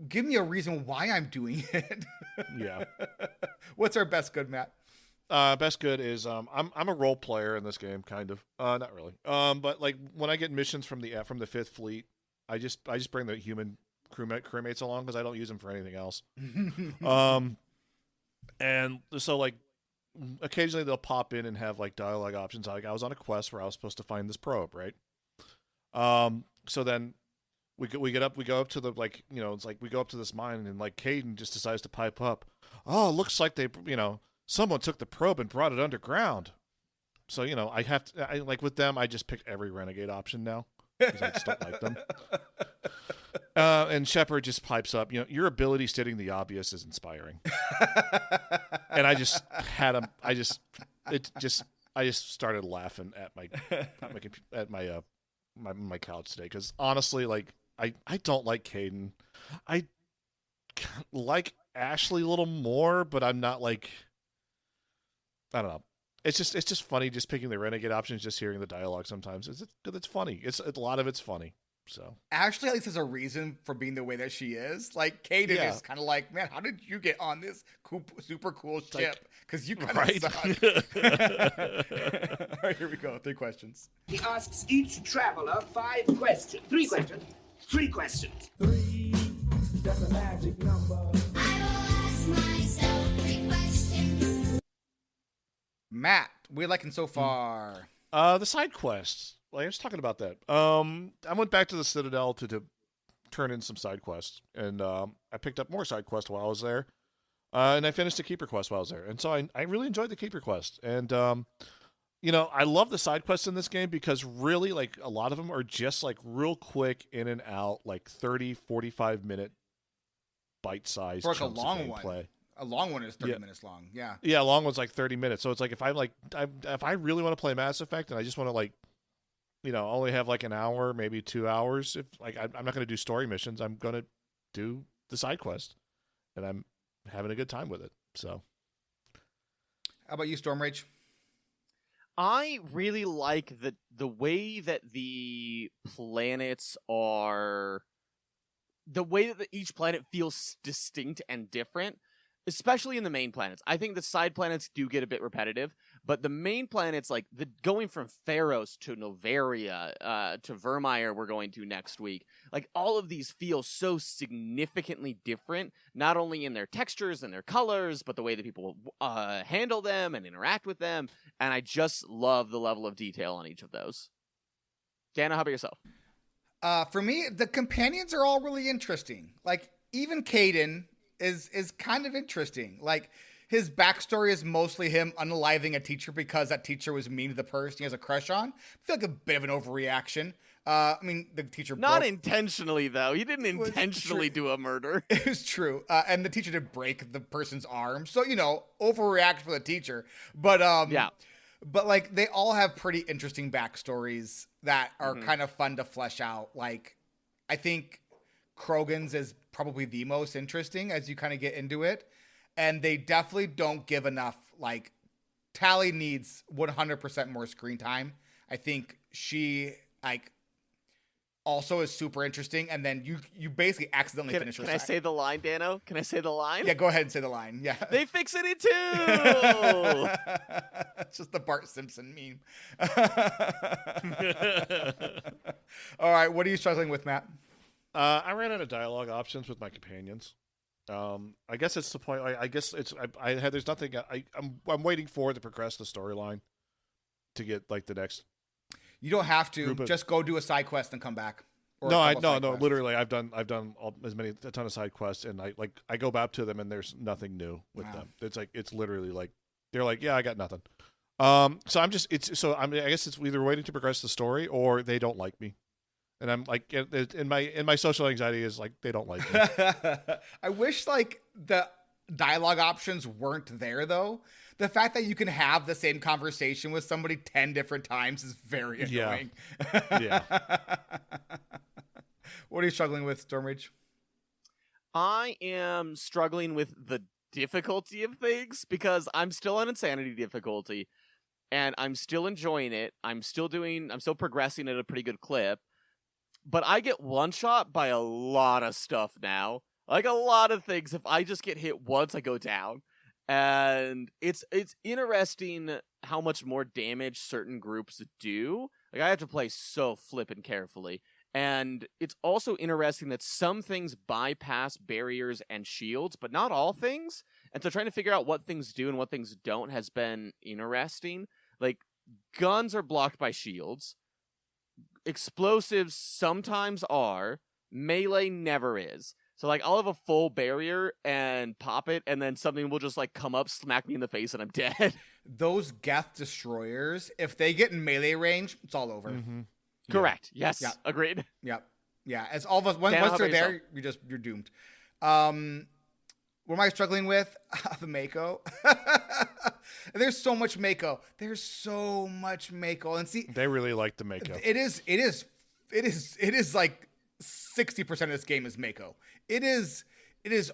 give me a reason why I'm doing it. Yeah. What's our best good, Matt? Best good is I'm a role player in this game, kind of. Not really. But like when I get missions from the Fifth Fleet, I just bring the human crewmates along because I don't use them for anything else. And so like occasionally they'll pop in and have like dialogue options. Like I was on a quest where I was supposed to find this probe, right? So then we go up to the, like, you know, it's like we go up to this mine and like Caden just decides to pipe up. Oh, it looks like they, you know, someone took the probe and brought it underground. So, you know, I like with them, I just pick every renegade option now because I just don't like them. And Shepard just pipes up, you know, your ability stating the obvious is inspiring. And I just had him. I just started laughing at my couch today because honestly, like I don't like Caden. I like Ashley a little more, but I'm not like, I don't know. It's just funny just picking the renegade options, just hearing the dialogue sometimes. It's funny. A lot of it's funny. So Ashley at least has a reason for being the way that she is. Like Caden is kind of like, man, how did you get on this super cool ship? Because you kind of suck. All right, here we go. 3 questions. He asks each traveler 5 questions. 3 questions. 3 questions. 3, that's a magic number. I will ask myself 3 questions. Matt, what are you liking so far? The side quests. Like I was talking about that. I went back to the Citadel to turn in some side quests, and I picked up more side quests while I was there, and I finished a keeper quest while I was there, and so I really enjoyed the keeper quest, and you know, I love the side quests in this game because really, like, a lot of them are just like real quick in and out, like 30, 45 minute bite size. For like a long one. A long one is 30 minutes long. Yeah. Yeah, a long one's like 30 minutes. So it's like if I really want to play Mass Effect and I just want to, like, you know, only have like an hour, maybe 2 hours. If like I'm not going to do story missions, I'm going to do the side quest, and I'm having a good time with it. So, how about you, Storm Rage? I really like the way that the planets are, the way that each planet feels distinct and different, especially in the main planets. I think the side planets do get a bit repetitive, but the main planets, like going from Pharos to Novaria to Vermeer, we're going to next week. Like all of these feel so significantly different, not only in their textures and their colors, but the way that people handle them and interact with them. And I just love the level of detail on each of those. Dana, how about yourself? For me, the companions are all really interesting. Like even Caden is kind of interesting. Like his backstory is mostly him unaliving a teacher because that teacher was mean to the person he has a crush on. I feel like a bit of an overreaction. I mean, the teacher Not intentionally, though. He didn't intentionally do a murder. It was true. And the teacher did break the person's arm. So, overreact for the teacher. But, yeah. But, like, they all have pretty interesting backstories that are kind of fun to flesh out. Like, I think Krogan's is probably the most interesting as you kind of get into it. And they definitely don't give enough, like, Tally needs 100% more screen time. I think she, like, also is super interesting, and then you basically accidentally finish her. Can I say the line, Dano? Can I say the line? Yeah, go ahead and say the line. Yeah. They fix it in 2! It's just the Bart Simpson meme. All right, what are you struggling with, Matt? I ran out of dialogue options with my companions. I guess it's the point. I guess it's there's nothing. I'm waiting for it to progress the storyline to get like the next. You don't have to. Just go do a side quest and come back. No. Literally, I've done a ton of side quests, and I go back to them, and there's nothing new with them. It's literally like they're like, yeah, I got nothing. So I guess it's either waiting to progress the story or they don't like me, and I'm like, in my social anxiety is like they don't like me. I wish like the dialogue options weren't there though. The fact that you can have the same conversation with somebody 10 different times is very annoying. Yeah. What are you struggling with, Stormrage? I am struggling with the difficulty of things because I'm still on insanity difficulty and I'm still enjoying it. I'm still progressing at a pretty good clip, but I get one shot by a lot of stuff now. Like a lot of things. If I just get hit once, I go down. And it's interesting how much more damage certain groups do. Like I have to play so flippin' carefully. And it's also interesting that some things bypass barriers and shields, but not all things. And so trying to figure out what things do and what things don't has been interesting. Like guns are blocked by shields. Explosives sometimes are. Melee never is. So, like, I'll have a full barrier and pop it, and then something will just, like, come up, smack me in the face, and I'm dead. Those Geth destroyers, if they get in melee range, it's all over. Mm-hmm. Correct. Yes. Yeah. Agreed. Yep. Yeah. As all of us, once they're there, you're doomed. What am I struggling with? The Mako. There's so much Mako. And see, they really like the Mako. It is like 60% of this game is Mako. It is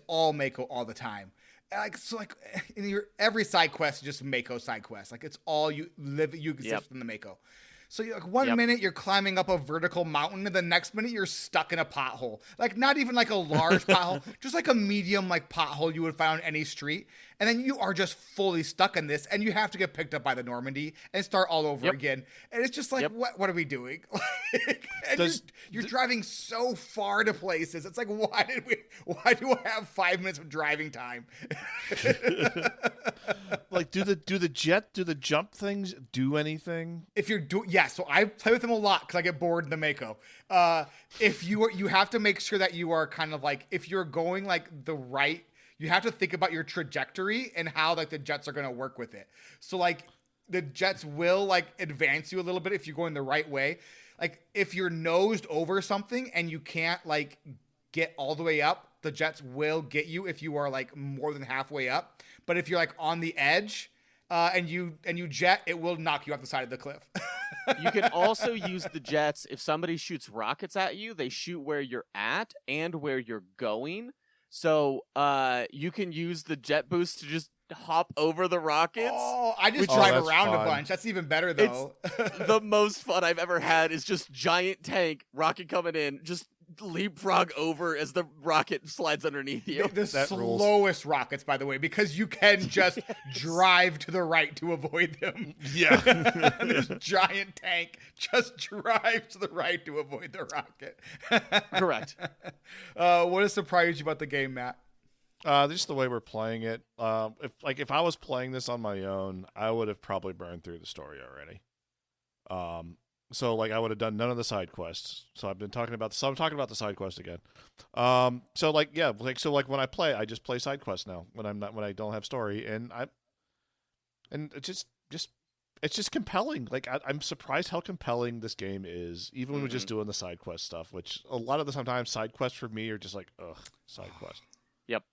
all Mako all the time. In every side quest is just Mako side quest. Like it's all you exist in the Mako. So one minute you're climbing up a vertical mountain, and the next minute you're stuck in a pothole. Like not even like a large pothole, just like a medium like pothole you would find on any street. And then you are just fully stuck in this, and you have to get picked up by the Normandy and start all over again. And it's just like, what are we doing? You're driving so far to places. It's like, why do I have 5 minutes of driving time? Like, do the jump things do anything? If you're so I play with them a lot because I get bored in the Mako. If you have to make sure that you are kind of like, if you're going like the right, you have to think about your trajectory and how like the jets are going to work with it. So like the jets will like advance you a little bit if you're going the right way. Like if you're nosed over something and you can't like get all the way up, the jets will get you if you are like more than halfway up. But if you're like on the edge and you jet, it will knock you off the side of the cliff. You can also use the jets. If somebody shoots rockets at you, they shoot where you're at and where you're going. So you can use the jet boost to just hop over the rockets. Oh, I just drive around a bunch. That's even better, though. The most fun I've ever had is just giant tank, rocket coming in, just leapfrog over as the rocket slides underneath you. The slowest rockets, by the way, because you can just drive to the right to avoid them. Yeah. This giant tank just drives to the right to avoid the rocket. Correct. What has surprised you about the game, Matt? Just the way we're playing it. If I was playing this on my own, I would have probably burned through the story already. So like I would have done none of the side quests. So I'm talking about the side quest again. So like yeah, so when I play, I just play side quests now when I don't have story, and it's just compelling. Like I'm surprised how compelling this game is, even when we're just doing the side quest stuff. Which a lot of the sometimes side quests for me are just like side quest. Yep.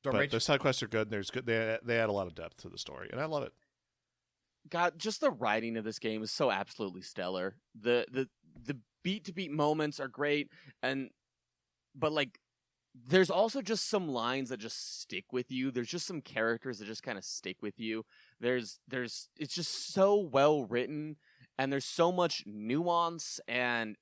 But the side quests are good. And there's good. They add a lot of depth to the story, and I love it. God, just the writing of this game is so absolutely stellar. The beat to beat moments are great, but like there's also just some lines that just stick with you. There's just some characters that just kind of stick with you. It's just so well written, and there's so much nuance, and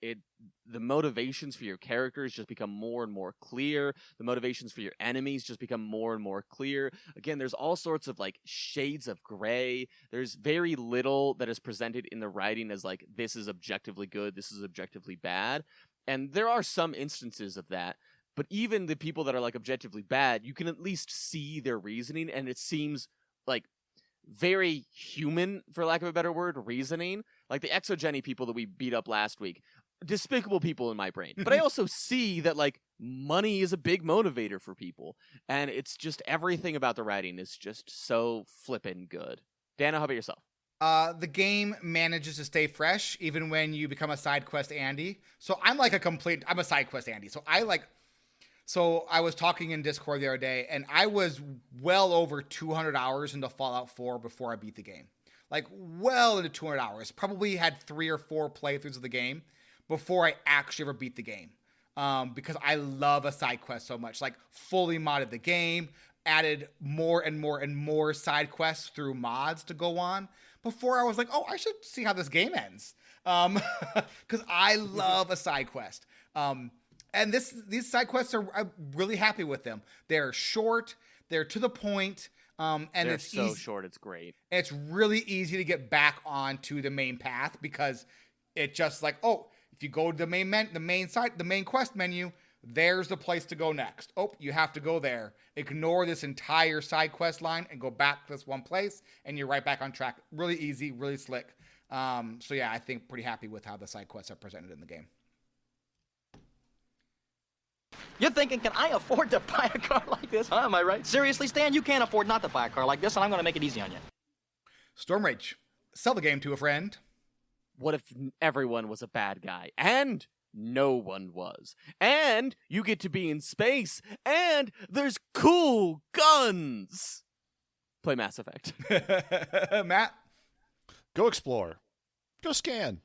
the motivations for your characters just become more and more clear. The motivations for your enemies just become more and more clear. Again, there's all sorts of like shades of gray. There's very little that is presented in the writing as like, this is objectively good, this is objectively bad. And there are some instances of that. But even the people that are like objectively bad, you can at least see their reasoning, and it seems like very human, for lack of a better word, reasoning. Like the exogeny people that we beat up last week. Despicable people in my brain. But I also see that like money is a big motivator for people. And it's just everything about the writing is just so flippin' good. Dana, how about yourself? The game manages to stay fresh even when you become a side quest Andy. So I'm a side quest Andy. So I was talking in Discord the other day, and I was well over 200 hours into Fallout 4 before I beat the game. Like well into 200 hours. Probably had 3 or 4 playthroughs of the game before I actually ever beat the game. Because I love a side quest so much. Like fully modded the game, added more and more and more side quests through mods to go on. Before I was like, I should see how this game ends. Because I love a side quest. And these side quests I'm really happy with them. They're short, they're to the point, and they're so short, it's great. It's really easy to get back onto the main path because it's just like, if you go to the main quest menu, there's the place to go next. You have to go there. Ignore this entire side quest line and go back to this one place, and you're right back on track. Really easy, really slick. So yeah, I think pretty happy with how the side quests are presented in the game. You're thinking, can I afford to buy a car like this? Huh? Am I right? Seriously, Stan, you can't afford not to buy a car like this, and I'm going to make it easy on you. Storm Rage, sell the game to a friend. What if everyone was a bad guy? And no one was. And you get to be in space. And there's cool guns. Play Mass Effect. Matt? Go explore. Go scan.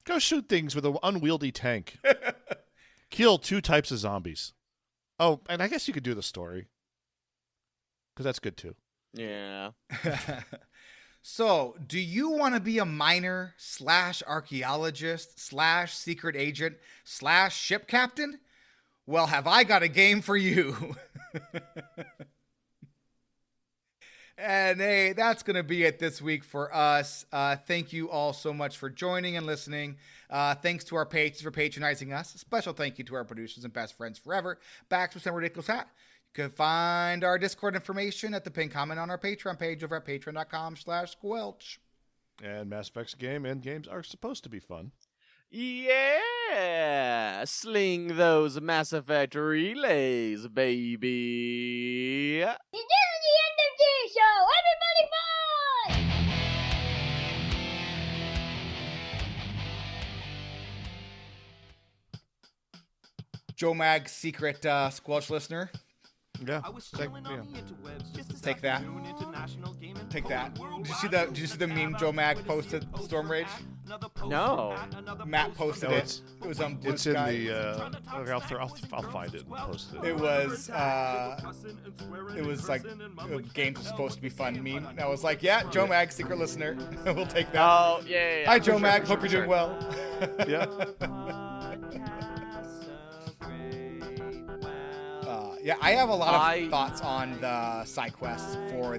Go shoot things with an unwieldy tank. Kill 2 types of zombies. Oh, and I guess you could do the story. Because that's good too. Yeah. So, do you want to be a miner / archaeologist / secret agent / ship captain? Well, have I got a game for you. And hey, that's going to be it this week for us. Thank you all so much for joining and listening. Thanks to our patrons for patronizing us. A special thank you to our producers and best friends forever, Baximus and RidiculousHat. You can find our Discord information at the pinned comment on our Patreon page over at patreon.com/squelch. And Mass Effect's game and games are supposed to be fun. Yeah! Sling those Mass Effect relays, baby! You're doing the end of the show! Everybody fight! Joe Mag's secret Squelch listener. Yeah. Take that. Take that. Did you see the meme Joe Mag posted, Storm Rage? No. Matt posted it. It was on Blue It's in Sky. the. Okay, I'll find it and post it. It was like a game was supposed to be fun meme. And I was like, yeah, Joe Mag, secret listener. We'll take that. Oh, yeah. Hi, Joe Mag. Sure, Hope you're doing well. Yeah. Yeah, I have a lot of thoughts on the side quests for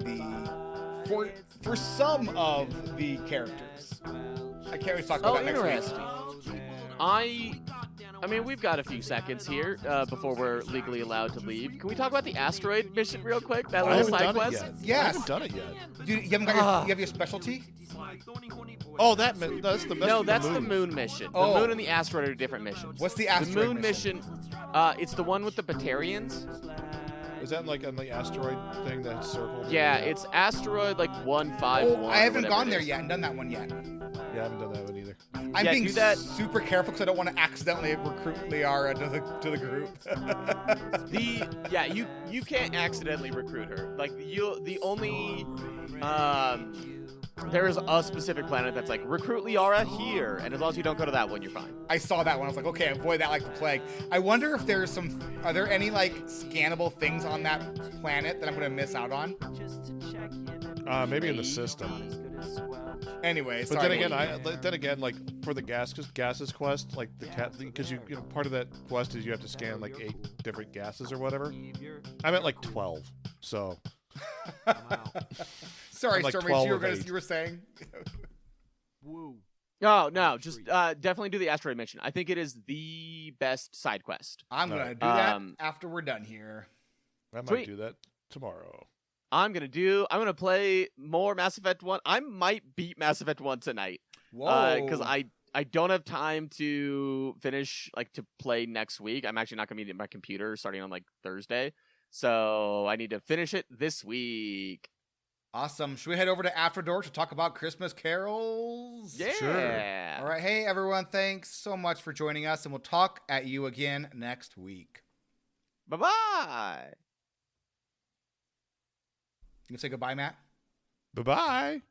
some of the characters. I can't really talk about that next week. Interesting. I mean, we've got a few seconds here before we're legally allowed to leave. Can we talk about the asteroid mission real quick? That little side quest? I Yes. haven't done it yet. Dude, you have your specialty? Oh, that's the No, that's the the moon mission. The Oh. moon and the asteroid are different missions. What's the The asteroid moon mission? It's the one with the Batarians. Is that like on the asteroid thing that circled? Yeah, it's asteroid like 151. Oh, I haven't whatever gone it there is. yet and done that one yet. Yeah, I haven't done that one either. I'm Yeah, being do that. super careful because I don't want to accidentally recruit Liara to the group. You can't accidentally recruit her. Like the only there is a specific planet that's like recruit Liara here, and as long as you don't go to that one, you're fine. I saw that one. I was like, okay, avoid that like the plague. I wonder if are there any like scannable things on that planet that I'm gonna miss out on? Maybe in the system. Anyway, But sorry. then again, like for the gases quest, like the cat, because you know part of that quest is you have to scan like 8 different gases or whatever. I'm at like 12, so. Sorry, I'm like Stormy, 12 you of 8. were saying. No, just definitely do the asteroid mission. I think it is the best side quest. I'm gonna do that after we're done here. I might Sweet. do that tomorrow. I'm gonna play more Mass Effect 1. I might beat Mass Effect 1 tonight. Whoa. Because I don't have time to finish, like, to play next week. I'm actually not gonna be at my computer starting on like Thursday. So I need to finish it this week. Awesome. Should we head over to After Dark to talk about Christmas carols? Yeah. Sure. All right. Hey, everyone. Thanks so much for joining us, and we'll talk at you again next week. Bye-bye. You can say goodbye, Matt? Bye bye.